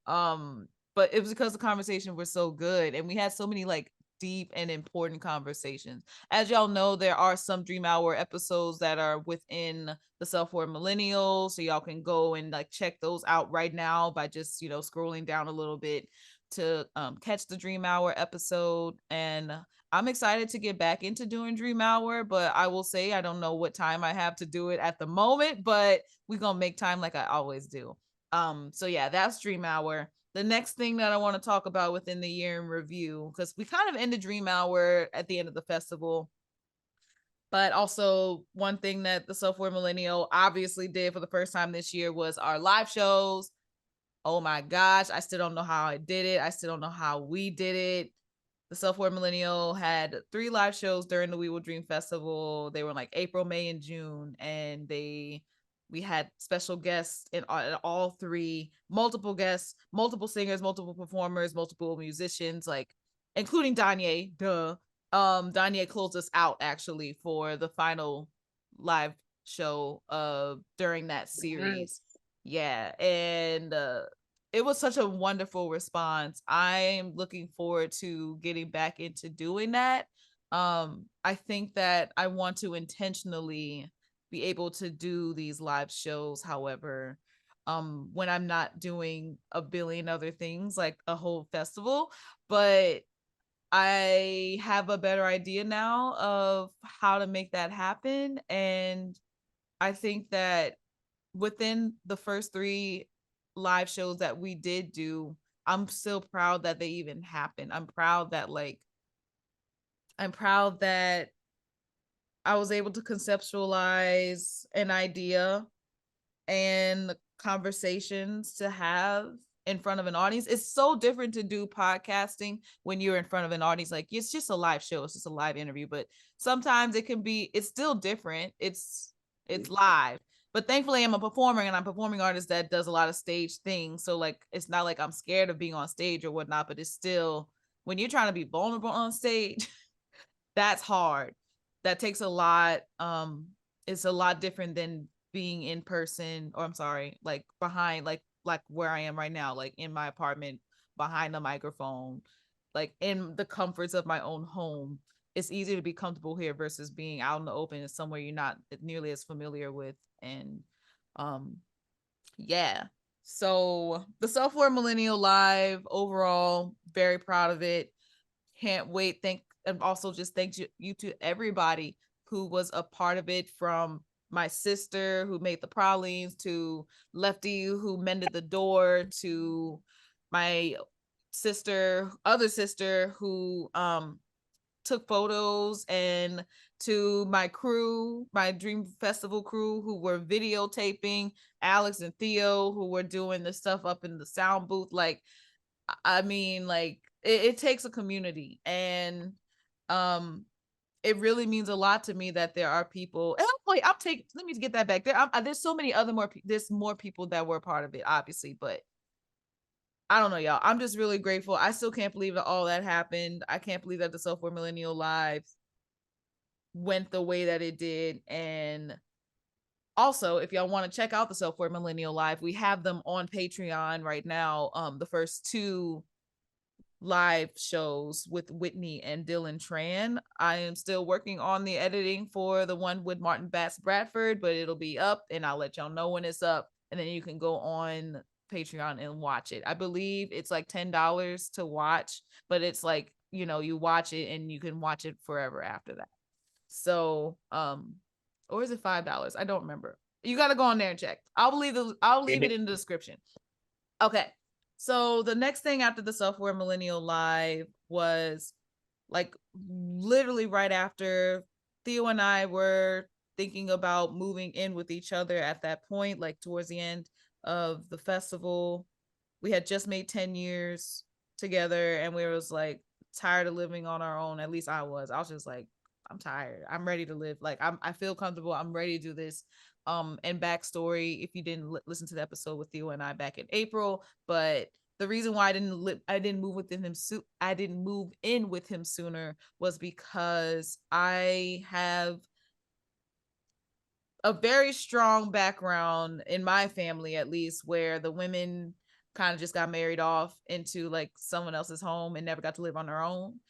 but it was because the conversation was so good and we had so many like deep and important conversations. As y'all know, there are some Dream Hour episodes that are within the Self-Aware Millennial, so y'all can go and like check those out right now by just scrolling down a little bit to catch the Dream Hour episode. And I'm excited to get back into doing Dream Hour, but I will say I don't know what time I have to do it at the moment, but we're gonna make time like I always do. So yeah, that's Dream Hour. The next thing that I want to talk about within the year in review, because we kind of ended Dream Hour at the end of the festival, but also one thing that the Self-Aware Millennial obviously did for the first time this year was our live shows. Oh my gosh, I still don't know how I did it. I still don't know how we did it. The Self-Aware Millennial had 3 live shows during the We Will Dream Festival. They were like April, May, and June, and we had special guests in all 3, multiple guests, multiple singers, multiple performers, multiple musicians, like including Donye. Duh. Donye closed us out actually for the final live show during that series. Nice. Yeah, and it was such a wonderful response. I'm looking forward to getting back into doing that. I think that I want to intentionally be able to do these live shows, however, when I'm not doing a billion other things like a whole festival, but I have a better idea now of how to make that happen. And I think that within the first 3 live shows that we did do, I'm still proud that they even happened. I'm proud that I was able to conceptualize an idea and conversations to have in front of an audience. It's so different to do podcasting when you're in front of an audience. Like, it's just a live show, it's just a live interview, but sometimes it's still different. It's live. But thankfully I'm a performer and I'm a performing artist that does a lot of stage things. So like, it's not like I'm scared of being on stage or whatnot, but it's still, when you're trying to be vulnerable on stage, that's hard. That takes a lot. It's a lot different than being in person, or I'm sorry, like behind, like like where I am right now, like in my apartment behind the microphone, like in the comforts of my own home. It's easier to be comfortable here versus being out in the open and somewhere you're not nearly as familiar with. And um yeah. So the Self-Aware Millennial Live, overall, very proud of it. Can't wait. And also just thank you to everybody who was a part of it, from my sister who made the pralines, to Lefty who mended the door, to my other sister who took photos, and to my crew, my Dream Festival crew who were videotaping, Alex and Theo who were doing the stuff up in the sound booth. Like, I mean, like it takes a community, and it really means a lot to me that there are people. And let me get that back. There's so many other there's more people that were a part of it, obviously, but I don't know, y'all. I'm just really grateful. I still can't believe that all that happened. I can't believe that the Self-Aware Millennial Live went the way that it did. And also, if y'all want to check out the Self-Aware Millennial Live, we have them on Patreon right now. The first two live shows with Whitney and Dylan Tran. I am still working on the editing for the one with Martin Batts Bradford, but it'll be up and I'll let y'all know when it's up. And then you can go on Patreon and watch it. I believe it's like $10 to watch, but it's like, you watch it and you can watch it forever after that. So, or is it $5? I don't remember. You got to go on there and check. I'll leave it in the description. Okay. So the next thing after the Self-Aware Millennial Live was like literally right after Theo and I were thinking about moving in with each other at that point, like towards the end of the festival. We had just made 10 years together and we was like tired of living on our own. At least I was just like, I'm tired. I'm ready to live. Like I feel comfortable. I'm ready to do this. And backstory, if you didn't listen to the episode with Theo and I back in April, but the reason why I didn't move in with him sooner was because I have a very strong background in my family, at least, where the women kind of just got married off into like someone else's home and never got to live on their own.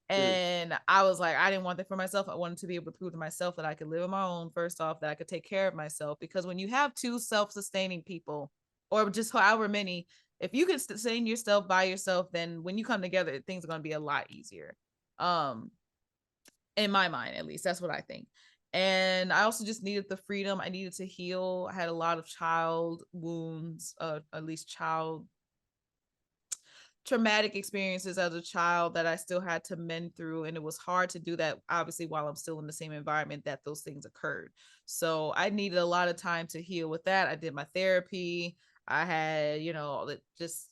And I was like, I didn't want that for myself. I wanted to be able to prove to myself that I could live on my own, first off, that I could take care of myself. Because when you have two self-sustaining people, or just however many, if you can sustain yourself by yourself, then when you come together, things are going to be a lot easier. In my mind, at least, that's what I think. And I also just needed the freedom. I needed to heal. I had a lot of child wounds, at least child traumatic experiences as a child that I still had to mend through. And it was hard to do that, obviously, while I'm still in the same environment that those things occurred. So I needed a lot of time to heal with that. I did my therapy. I had, just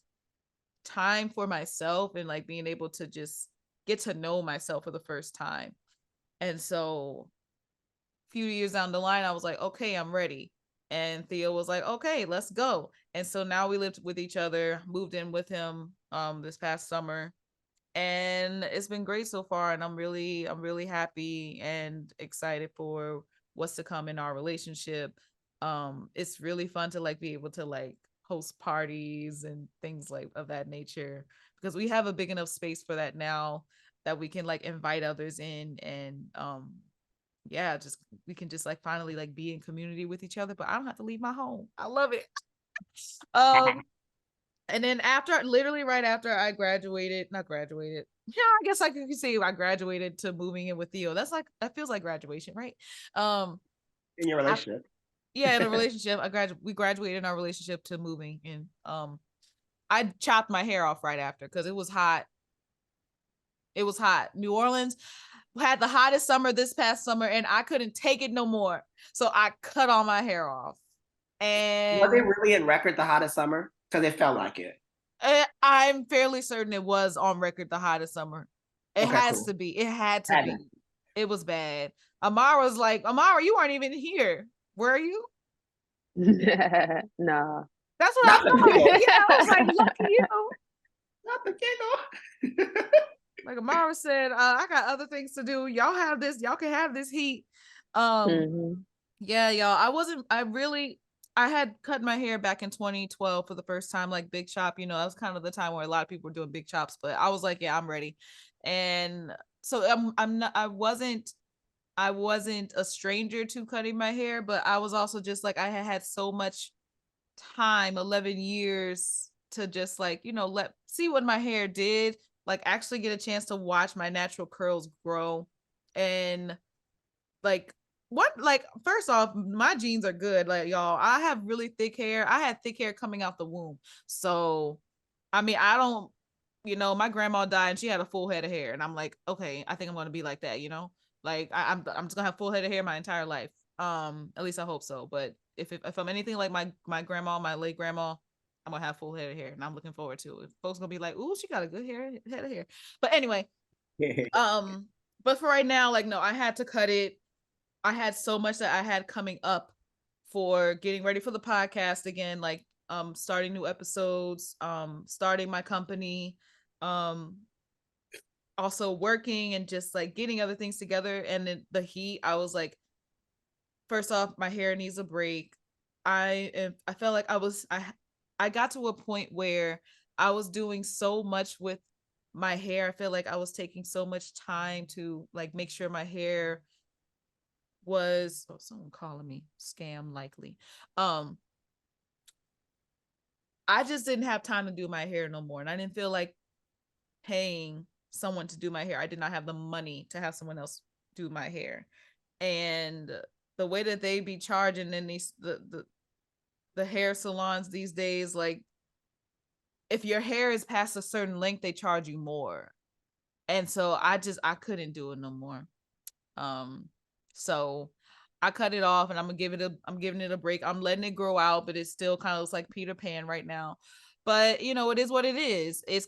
time for myself and like being able to just get to know myself for the first time. And so a few years down the line, I was like, okay, I'm ready. And Theo was like, okay, let's go. And so now we lived with each other, moved in with him this past summer. And it's been great so far. And I'm really happy and excited for what's to come in our relationship. It's really fun to like be able to like host parties and things like of that nature, because we have a big enough space for that now that we can like invite others in. And we can just like finally like be in community with each other, but I don't have to leave my home. I love it. And then literally right after I not graduated. Yeah, I guess I could say I graduated to moving in with Theo. That feels like graduation, right? In your relationship. In a relationship. We graduated in our relationship to moving in. I chopped my hair off right after because it was hot. New Orleans had the hottest summer this past summer and I couldn't take it no more. So I cut all my hair off. And was it really in record the hottest summer? Because it felt like it. I'm fairly certain it was on record the hottest summer. It has to be. It had to be. It was bad. Amara's like, Amara, you weren't even here. Were you? No. That's what I thought. Yeah, I was like, lucky you. Not the giggle. Like Amara said, I got other things to do. Y'all can have this heat. Yeah, y'all. I had cut my hair back in 2012 for the first time, like big chop. You know, that was kind of the time where a lot of people were doing big chops, but I was like, yeah, I'm ready. And so I'm not. I wasn't a stranger to cutting my hair, but I was also just like I had so much time, 11 years to just like, you know, let see what my hair did, like actually get a chance to watch my natural curls grow. And like what like first off, my genes are good. Like y'all, I have really thick hair. I had thick hair coming out the womb. So I mean, I don't, you know, my grandma died and she had a full head of hair. And I'm like, okay, I think I'm gonna be like that, you know? Like I'm just gonna have full head of hair my entire life. At least I hope so. But if I'm anything like my grandma, my late grandma, I'm gonna have full head of hair and I'm looking forward to it. Folks gonna be like, ooh, she got a good head of hair. But anyway, but for right now, like no, I had to cut it. I had so much that I had coming up for getting ready for the podcast again, like starting new episodes, starting my company, um also working and just like getting other things together. And then the heat, I was like, first off, my hair needs a break. I felt like I got to a point where I was doing so much with my hair. I feel like I was taking so much time to like make sure my hair was, oh, someone calling me scam likely. um I just didn't have time to do my hair no more, and I didn't feel like paying someone to do my hair. I did not have the money to have someone else do my hair. And the way that they be charging in these the hair salons these days, like if your hair is past a certain length, they charge you more. And so I couldn't do it no more. So I cut it off and I'm giving it a break. I'm letting it grow out, but it still kind of looks like Peter Pan right now. But you know, it is what it is. It's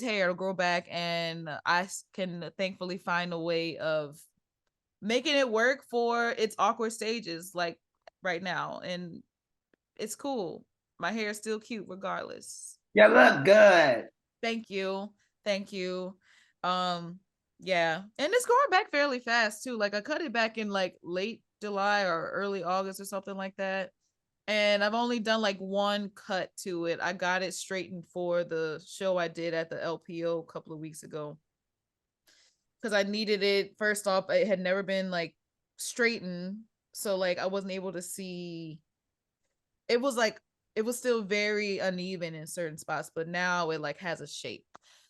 hair to grow back, and I can thankfully find a way of making it work for its awkward stages, like right now. And it's cool. My hair is still cute regardless. You look good. Thank you. Thank you. Um, yeah. And it's growing back fairly fast too. Like I cut it back in like late July or early August or something like that. And I've only done like one cut to it. I got it straightened for the show I did at the LPO a couple of weeks ago. Because I needed it. First off, it had never been like straightened. So like I wasn't able to see, it was like it was still very uneven in certain spots, but now it like has a shape.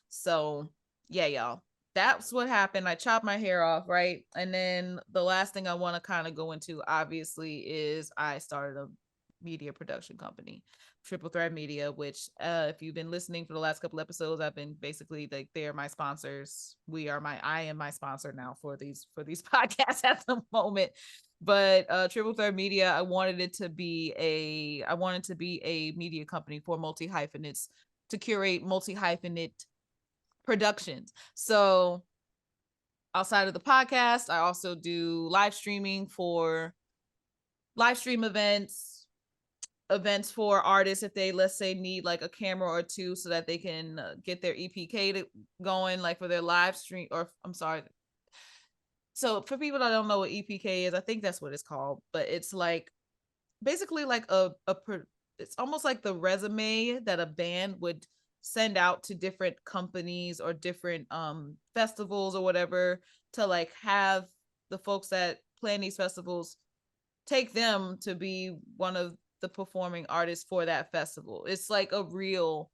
So yeah, y'all, that's what happened. I chopped my hair off, right? And then the last thing I want to kind of go into obviously is I started a media production company, Triple Threat Media, which if you've been listening for the last couple episodes, I've been basically like they're my sponsors. I am my sponsor now for these podcasts at the moment. But Triple Threat Media, I wanted to be a media company for multi-hyphenates to curate multi-hyphenate productions. So outside of the podcast, I also do live streaming for live stream events for artists if they, let's say, need like a camera or two so that they can get their going, like for their live stream, or I'm sorry. So for people that don't know what EPK is, I think that's what it's called, but it's like basically like it's almost like the resume that a band would send out to different companies or different festivals or whatever, to like have the folks that plan these festivals take them to be one of the performing artists for that festival. It's like a real,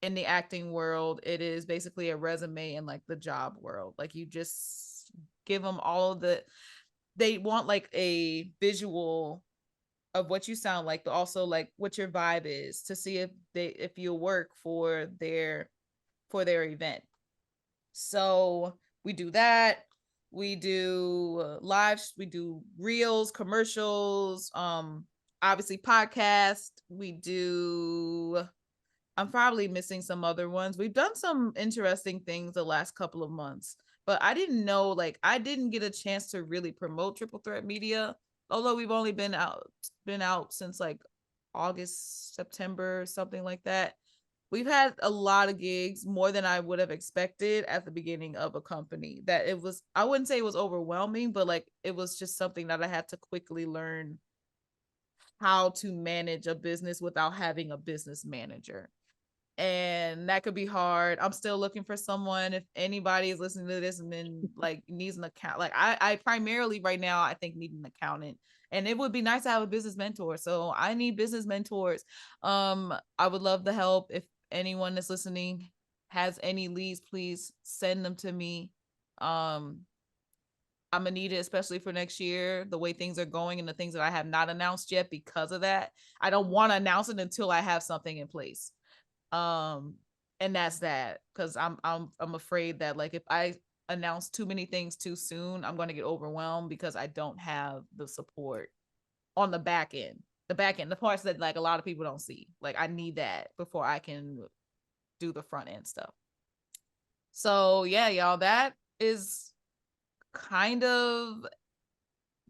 in the acting world, it is basically a resume in like the job world. Like you just give them all of they want like a visual of what you sound like, but also like what your vibe is, to see if you work for their event. So we do that. We do we do reels, commercials, obviously podcast. We do, I'm probably missing some other ones. We've done some interesting things the last couple of months, but I didn't know, like I didn't get a chance to really promote Triple Threat Media, although we've only been out since like August, September, something like that. We've had a lot of gigs, more than I would have expected at the beginning of a company. That it was, I wouldn't say it was overwhelming, but like it was just something that I had to quickly learn how to manage a business without having a business manager. And that could be hard. I'm still looking for someone. If anybody is listening to this and then like needs an account, like I primarily right now I think need an accountant, and it would be nice to have a business mentor. So I need business mentors. I would love the help. If anyone that's listening has any leads, please send them to me. I'm gonna need it, especially for next year, the way things are going and the things that I have not announced yet. Because of that, I don't want to announce it until I have something in place. um and that's that, because I'm afraid that like if I announce too many things too soon, I'm going to get overwhelmed because I don't have the support on the back end, the parts that like a lot of people don't see. Like I need that before I can do the front end stuff. So yeah, y'all, that is kind of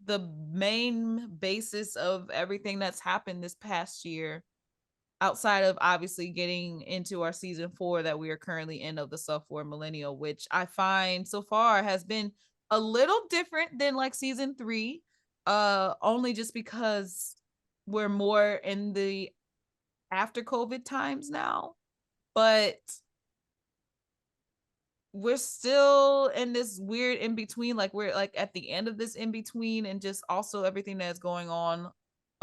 the main basis of everything that's happened this past year, outside of obviously getting into our season 4 that we are currently in of the Self-Aware Millennial, which I find so far has been a little different than like season 3, only just because we're more in the after COVID times now. But we're still in this weird in between, like we're like at the end of this in between, and just also everything that's going on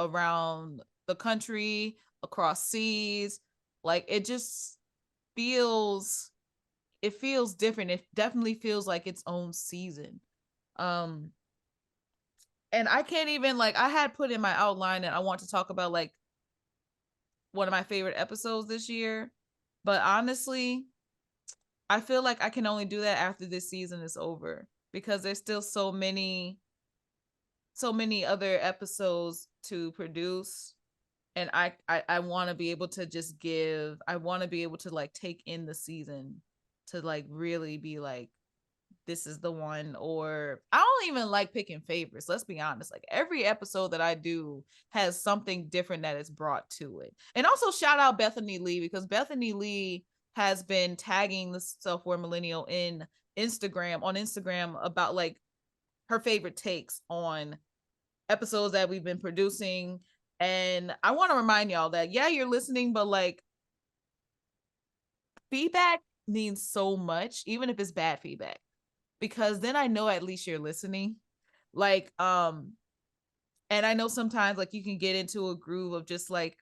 around the country, across seas. Like feels it feels different. It definitely feels like its own season. um and I can't even, like, I had put in my outline that I want to talk about like one of my favorite episodes this year, but honestly I feel like I can only do that after this season is over, because there's still so many other episodes to produce. And I want to be able to just give, I want to be able to like take in the season to like really be like, this is the one. Or I don't even like picking favorites, let's be honest. Like every episode that I do has something different that is brought to it. And also shout out Bethany Lee, because Bethany Lee has been tagging the Self-Aware Millennial in Instagram about like her favorite takes on episodes that we've been producing. And I want to remind y'all that yeah, you're listening, but like feedback means so much, even if it's bad feedback, because then I know at least you're listening. Like and I know sometimes like you can get into a groove of just like,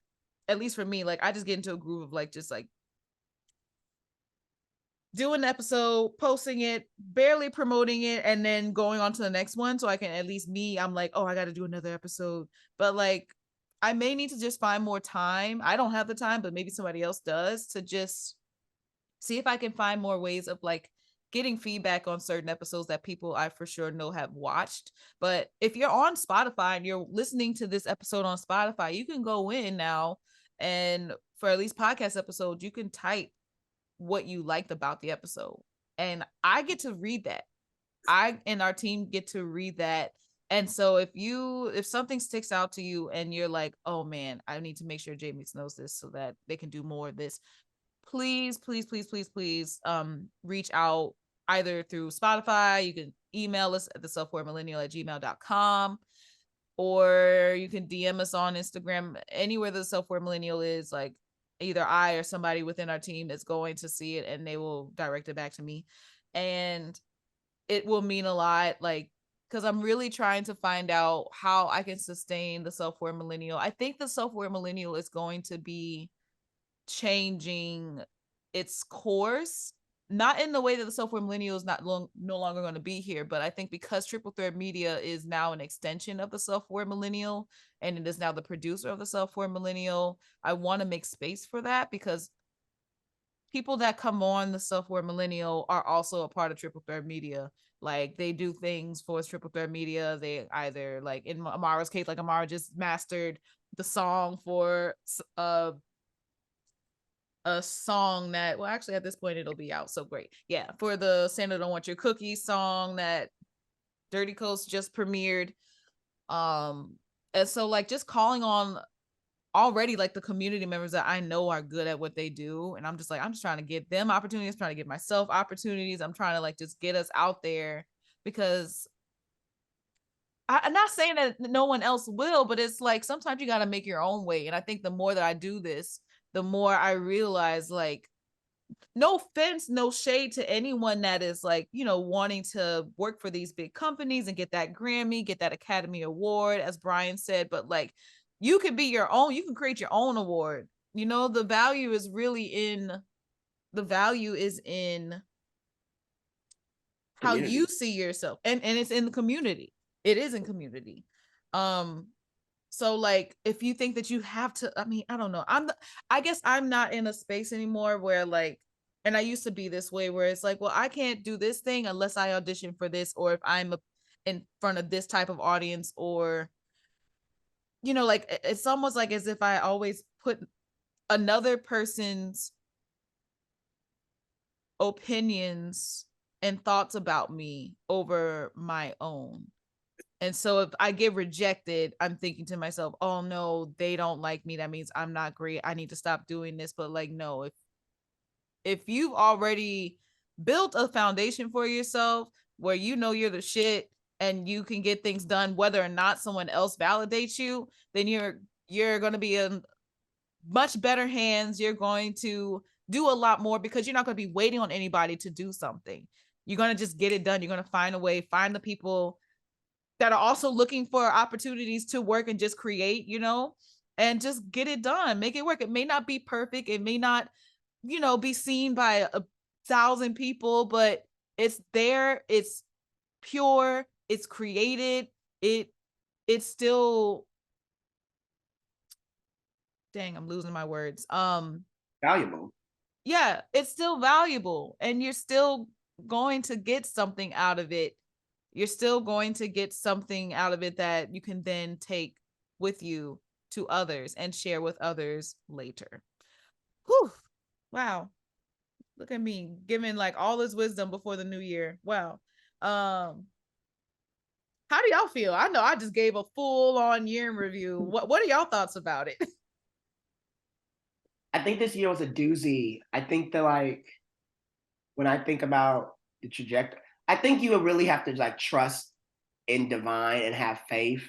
at least for me, like I just get into a groove of like just like doing an episode, posting it, barely promoting it, and then going on to the next one. So I can, at least me, I'm like, oh, I got to do another episode. But like, I may need to just find more time. I don't have the time, but maybe somebody else does, to just see if I can find more ways of like getting feedback on certain episodes that people I for sure know have watched. But if you're on Spotify and you're listening to this episode on Spotify, you can go in now, and for at least podcast episodes, you can type what you liked about the episode, and I get to read that. I and our team get to read that. And so if something sticks out to you and you're like, oh man, I need to make sure J.Mix knows this so that they can do more of this, please, please, please, please, please reach out either through Spotify. You can email us at the self-aware-millennial@gmail.com, or you can DM us on Instagram. Anywhere the Self-Aware Millennial is, like either I or somebody within our team is going to see it, and they will direct it back to me. And it will mean a lot, like, because I'm really trying to find out how I can sustain the Self-Aware Millennial. I think the Self-Aware Millennial is going to be changing its course, not in the way that the Self-Aware Millennial is no longer going to be here, but I think because Triple Thread Media is now an extension of the Self-Aware Millennial, and it is now the producer of the Self-Aware Millennial, I want to make space for that, because people that come on the Self-Aware Millennial are also a part of Triple Thread Media. Like they do things for Triple Thread Media. They either, like in Amara's case, like Amara just mastered the song for a song that, well, actually at this point it'll be out, so great. Yeah, for the Santa Don't Want Your Cookies song that Dirty Coast just premiered. And so like just calling on already like the community members that I know are good at what they do, and I'm just trying to get them opportunities, trying to get myself opportunities. I'm trying to like just get us out there, because I'm not saying that no one else will, but it's like sometimes you got to make your own way. And I think the more that I do this, the more I realize, like, no offense, no shade to anyone that is like, you know, wanting to work for these big companies and get that Grammy, get that Academy Award, as Brian said, but like, you can be your own, you can create your own award. You know, the value is in how Community. you see yourself, and it's in the community. It is in community. So like, if you think that you have to, I mean, I don't know, I guess I'm not in a space anymore where like, and I used to be this way where it's like, well, I can't do this thing unless I audition for this, or if I'm in front of this type of audience, or, you know, like, it's almost like as if I always put another person's opinions and thoughts about me over my own. And so if I get rejected, I'm thinking to myself, oh no, they don't like me. That means I'm not great. I need to stop doing this. But like, no, if you've already built a foundation for yourself where you know you're the shit and you can get things done whether or not someone else validates you, then you're going to be in much better hands. You're going to do a lot more because you're not going to be waiting on anybody to do something. You're going to just get it done. You're going to find a way, find the people that are also looking for opportunities to work and just create, you know, and just get it done, make it work. It may not be perfect. It may not, you know, be seen by 1,000 people, but it's there. It's pure. It's created. It's still, dang, I'm losing my words. Valuable. Yeah, it's still valuable, and you're still going to get something out of it. You're still going to get something out of it that you can then take with you to others and share with others later. Whew. Wow. Look at me giving like all this wisdom before the new year. Wow. How do y'all feel? I know I just gave a full on year in review. What are y'all thoughts about it? I think this year was a doozy. I think that like when I think about the trajectory, I think you would really have to like trust in divine and have faith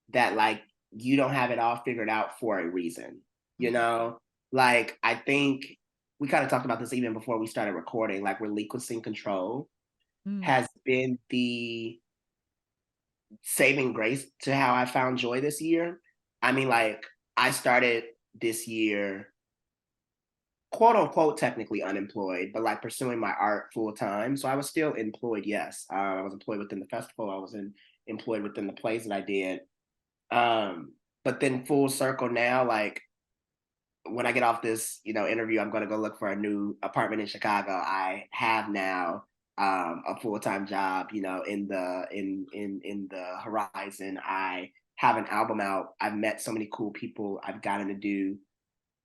that like you don't have it all figured out for a reason. You know, like I think we kind of talked about this even before we started recording. Like relinquishing control has been the saving grace to how I found joy this year. I mean, like I started this year quote unquote technically unemployed, but like pursuing my art full time. So I was still employed. Yes, I was employed within the festival. I was employed within the plays that I did. But then full circle now, like when I get off this, you know, interview, I'm going to go look for a new apartment in Chicago. I have now a full time job, you know, in the horizon. I have an album out. I've met so many cool people. I've gotten to do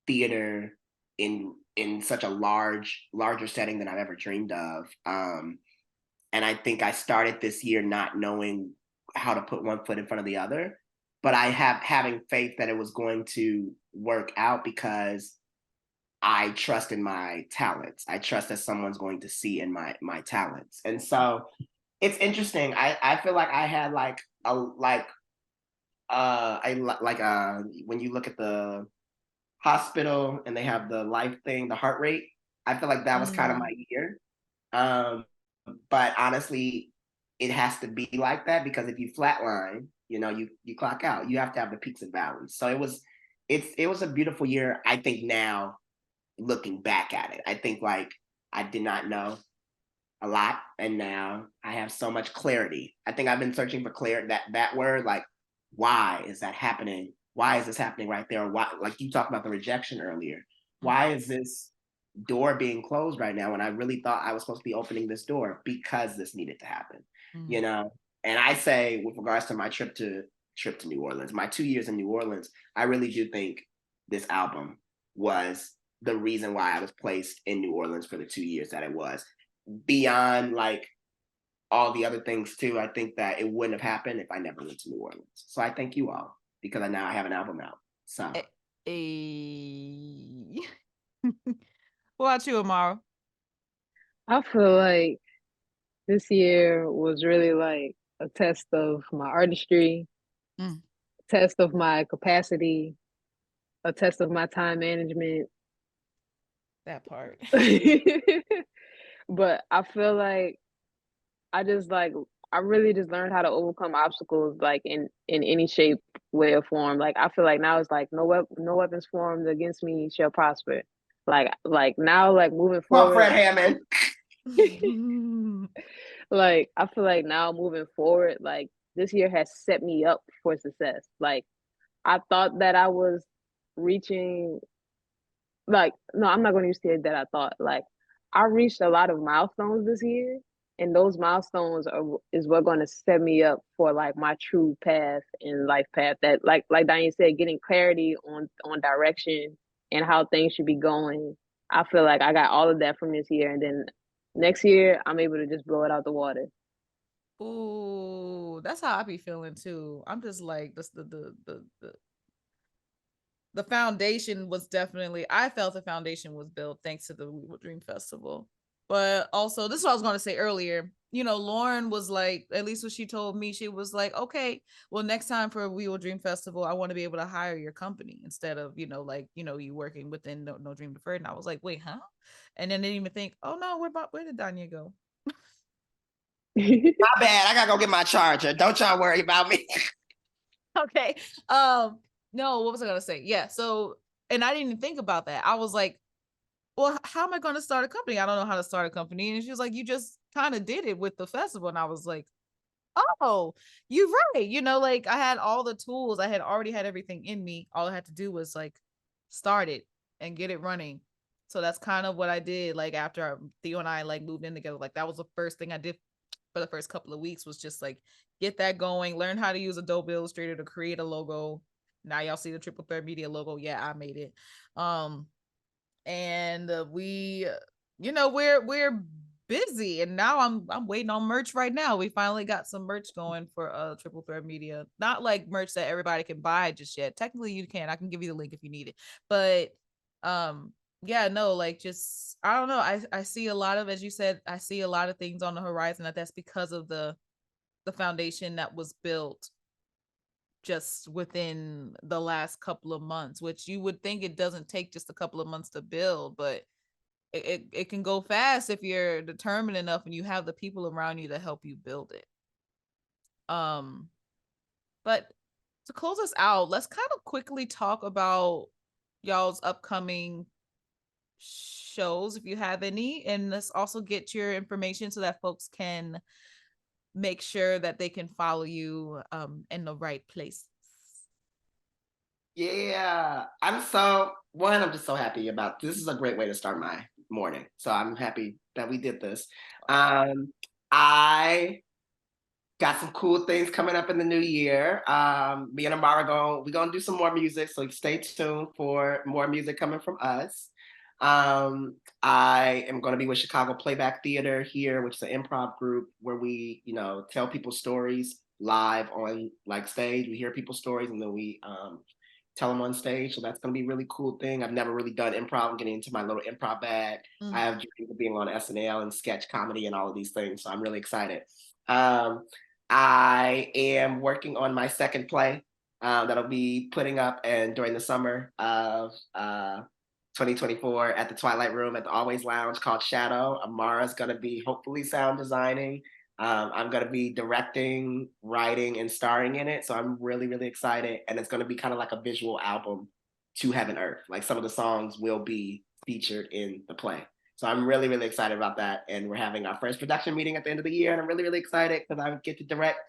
theater in such a larger setting than I've ever dreamed of. And I think I started this year not knowing how to put one foot in front of the other, but I having faith that it was going to work out because I trust in my talents. I trust that someone's going to see in my talents. And so it's interesting. I feel like I had like a like when you look at the hospital and they have the life thing, the heart rate. I feel like that was kind of my year. But honestly, it has to be like that because if you flatline, you know, you clock out. You have to have the peaks and valleys. So it was a beautiful year. I think now, looking back at it, I think like I did not know a lot, and now I have so much clarity. I think I've been searching for clarity. That word, like, why is that happening? Why is this happening right there? Why, like you talked about the rejection earlier. Why is this door being closed right now when I really thought I was supposed to be opening this door because this needed to happen? You know? And I say, with regards to my trip to New Orleans, my 2 years in New Orleans, I really do think this album was the reason why I was placed in New Orleans for the 2 years that it was. Beyond like all the other things too, I think that it wouldn't have happened if I never went to New Orleans. So I thank you all because I now have an album out. So What about you, Amara? I feel like this year was really like a test of my artistry, Mm. test of my capacity, a test of my time management. That part. But I feel like I just like I really just learned how to overcome obstacles like in any shape, way, or form. Like I feel like now it's like no weapons formed against me shall prosper. Like now like moving Come on, forward, Fred Hammond. like I feel like now moving forward, like this year has set me up for success. Like I thought that I was reaching like no, I'm not going to say that I thought like I reached a lot of milestones this year, and those milestones is what going to set me up for like my true path and life path. That like Donye said, getting clarity on direction and how things should be going. I feel like I got all of that from this year, and then next year I'm able to just blow it out the water. Ooh, that's how I be feeling too. I'm just like this the foundation was definitely, I felt the foundation was built thanks to the We Will Dream Festival. But also, this is what I was going to say earlier. You know, Lauren was like, at least what she told me, she was like, okay, well, next time for We Will Dream Festival, I want to be able to hire your company instead of, you know, like, you know, you working within No Dream Deferred. And I was like, wait, huh? And then didn't even think, oh no, where did Donye go? My bad. I gotta go get my charger. Don't y'all worry about me. Okay. No, what was I gonna say? Yeah, so and I didn't even think about that. I was like, well, how am I going to start a company? I don't know how to start a company. And she was like, you just kind of did it with the festival. And I was like, oh, you're right. You know, like I had all the tools. I had already had everything in me. All I had to do was like start it and get it running. So that's kind of what I did. Like after Theo and I like moved in together, like that was the first thing I did for the first couple of weeks was just like get that going, learn how to use Adobe Illustrator to create a logo. Now y'all see the Triple Thread Media logo. Yeah, I made it. And we you know we're busy, and now I'm waiting on merch right now. We finally got some merch going for Triple Thread Media, not like merch that everybody can buy just yet. Technically you can, I can give you the link if you need it, but yeah, no, like just I don't know, I see a lot of, as you said, I see a lot of things on the horizon, that's because of the foundation that was built just within the last couple of months, which you would think it doesn't take just a couple of months to build, but it can go fast if you're determined enough and you have the people around you to help you build it. Um, but to close us out, let's kind of quickly talk about y'all's upcoming shows if you have any, and let's also get your information so that folks can make sure that they can follow you in the right place. Yeah, I'm just so happy about this. Is a great way to start my morning. So I'm happy that we did this. I got some cool things coming up in the new year. Me and Amara we're gonna do some more music, so stay tuned for more music coming from us. I am going to be with Chicago Playback Theater here, which is an improv group where we, you know, tell people stories live on like stage. We hear people's stories and then we tell them on stage. So that's going to be a really cool thing. I've never really done improv. I'm getting into my little improv bag. I have dreams of being on SNL and sketch comedy and all of these things. So I'm really excited. I am working on my second play that'll be putting up and during the summer of 2024 at the Twilight Room at the Always Lounge called Shadow. Amara's going to be hopefully sound designing. I'm going to be directing, writing, and starring in it. So I'm really, really excited. And it's going to be kind of like a visual album to HeavenEarth. Like some of the songs will be featured in the play. So I'm really, really excited about that. And we're having our first production meeting at the end of the year. And I'm really, really excited because I get to direct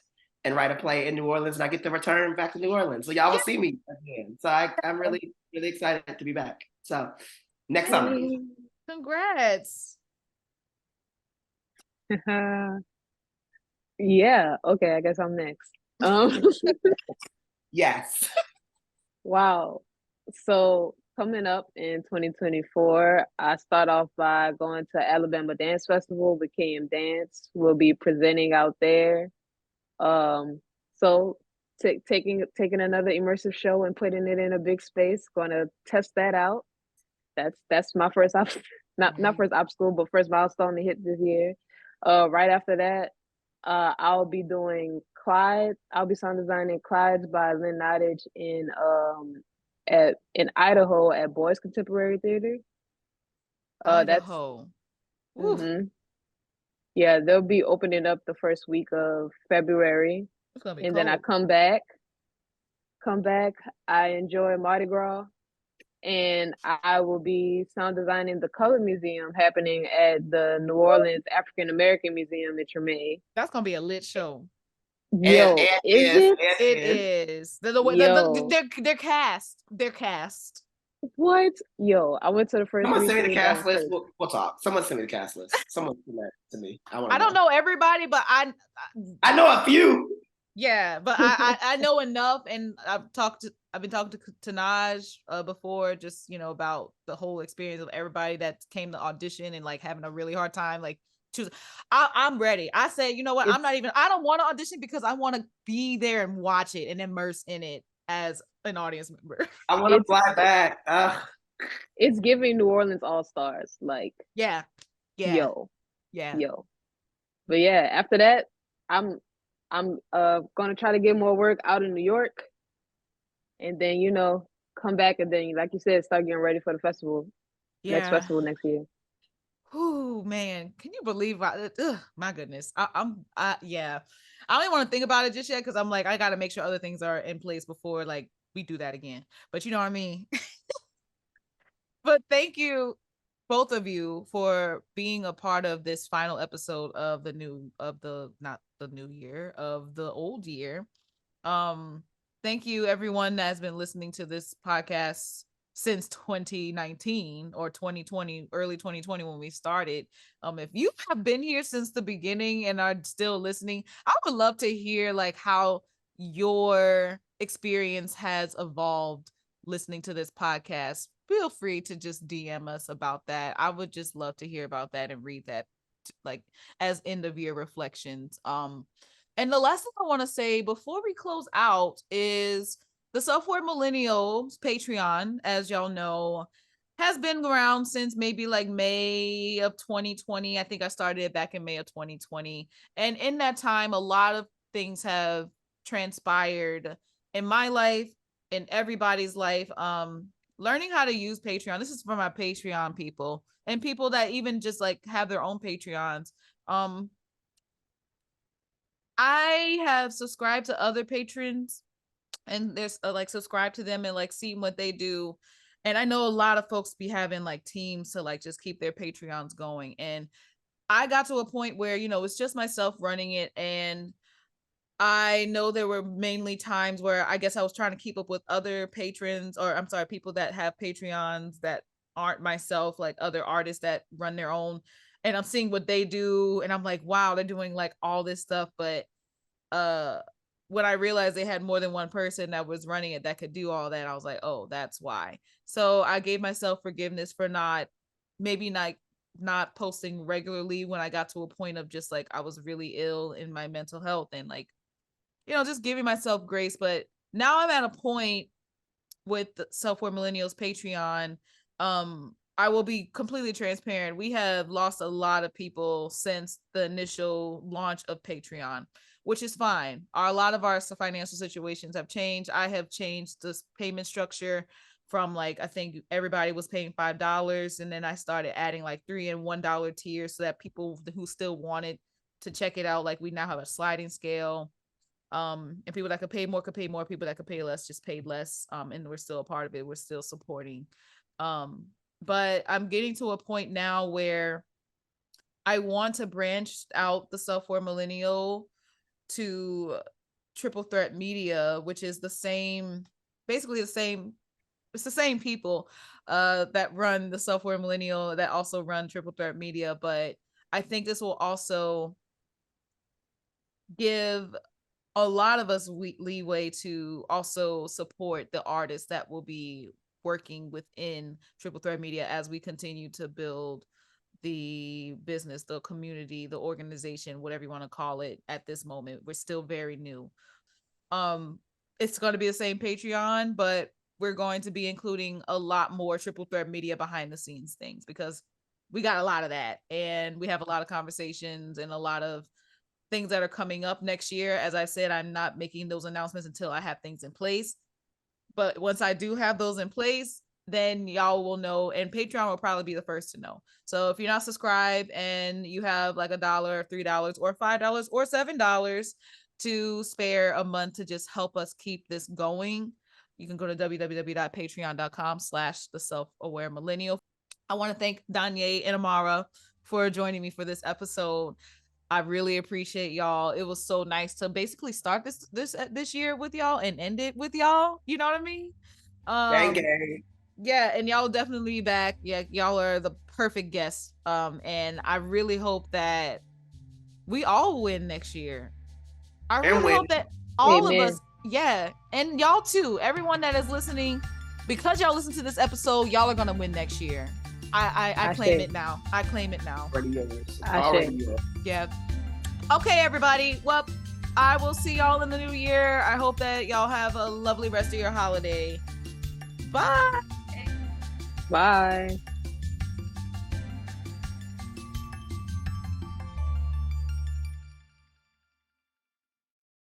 and write a play in New Orleans, and I get to return back to New Orleans. So y'all will see me again. So I'm really, really excited to be back. So next summer. Congrats. Yeah, okay, I guess I'm next. Yes. Wow. So coming up in 2024, I start off by going to Alabama Dance Festival with KM Dance. We'll be presenting out there. So taking another immersive show and putting it in a big space, going to test that out. That's my first not first obstacle, but first milestone to hit this year. Right after that, I'll be doing Clyde. I'll be sound designing Clyde's by Lynn Nottage in Idaho at Boys Contemporary Theater. That's Idaho. hmm yeah, they'll be opening up the first week of February, It's gonna be and cold. then I come back. I enjoy Mardi Gras, and I will be sound designing the Color Museum happening at the New Orleans African American Museum in Treme. That's gonna be a lit show. Yo, is it? It is. Yo. They're cast. They're cast. What? Yo, I went to the first Someone send me the reading and I cast was list. hurt. We'll talk. Someone send me the cast list. Someone send that to me. I don't know everybody, but I know a few. yeah, but I know enough, and I've been talking to Naj before, just about the whole experience of everybody that came to audition and like having a really hard time like choose. I'm ready. I said, you know what? I don't want to audition because I want to be there and watch it and immerse in it as an audience member. I want to fly back. It's giving New Orleans All Stars. Like, Yeah. yo. Yeah. But yeah, after that, I'm gonna try to get more work out in New York, and then come back, and then like you said, start getting ready for the festival. Next Yeah. festival next year. Oh man, can you believe my goodness. Yeah. I don't even want to think about it just yet because I'm like, I gotta make sure other things are in place before like we do that again. But you know what I mean? But thank you, both of you, for being a part of this final episode of not the new year, of the old year. Thank you everyone that has been listening to this podcast since 2019 or 2020, early 2020 when we started. If you have been here since the beginning and are still listening, I would love to hear like how your experience has evolved listening to this podcast. Feel free to just DM us about that. I would just love to hear about that and read that like as end of year reflections. And the last thing I want to say before we close out is the Self-Aware Millennials Patreon, as y'all know, has been around since maybe like May of 2020. I think I started it back in May of 2020. And in that time, a lot of things have transpired in my life, in everybody's life. Learning how to use Patreon. This is for my Patreon people and people that even just like have their own Patreons. I have subscribed to other patrons and there's like subscribe to them and like see what they do. And I know a lot of folks be having like teams to like just keep their Patreons going. And I got to a point where, it's just myself running it. And I know there were mainly times where I guess I was trying to keep up with other patrons, or I'm sorry, people that have Patreons that aren't myself, like other artists that run their own. And I'm seeing what they do. And I'm like, wow, they're doing like all this stuff. But when I realized they had more than one person that was running it that could do all that, I was like, oh, that's why. So I gave myself forgiveness for not posting regularly when I got to a point of just like I was really ill in my mental health and like, just giving myself grace. But now I'm at a point with the Self-Aware Millennials Patreon. I will be completely transparent. We have lost a lot of people since the initial launch of Patreon, which is fine. A lot of our financial situations have changed. I have changed this payment structure from like, I think everybody was paying $5. And then I started adding like $3 and $1 tiers so that people who still wanted to check it out, like we now have a sliding scale. And people that could pay more, people that could pay less just paid less. And we're still a part of it. We're still supporting. But I'm getting to a point now where I want to branch out the Self-Aware Millennial to Triple Threat Media, which is basically the same. It's the same people that run the Self-Aware Millennial that also run Triple Threat Media. But I think this will also give a lot of us leeway to also support the artists that will be working within Triple Threat Media as we continue to build the business, the community, the organization, whatever you want to call it. At this moment, we're still very new. It's going to be the same Patreon, but we're going to be including a lot more Triple Threat Media behind the scenes things because we got a lot of that and we have a lot of conversations and a lot of things that are coming up next year. As I said, I'm not making those announcements until I have things in place. But once I do have those in place, then y'all will know, and Patreon will probably be the first to know. So if you're not subscribed and you have like $1, $3, or $5, or $7 to spare a month to just help us keep this going, you can go to www.patreon.com/theselfaware-millennial. I want to thank Donye and Amara for joining me for this episode. I really appreciate y'all. It was so nice to basically start this year with y'all and end it with y'all. You know what I mean? Gang, gang. Yeah, and y'all definitely be back. Yeah, y'all are the perfect guests. And I really hope that we all win next year. I really hope that all of us, yeah, and y'all too, everyone that is listening, because y'all listen to this episode, y'all are gonna win next year. I claim it now. I claim it now. Already yours. Yeah. Okay, everybody. Well, I will see y'all in the new year. I hope that y'all have a lovely rest of your holiday. Bye. Bye.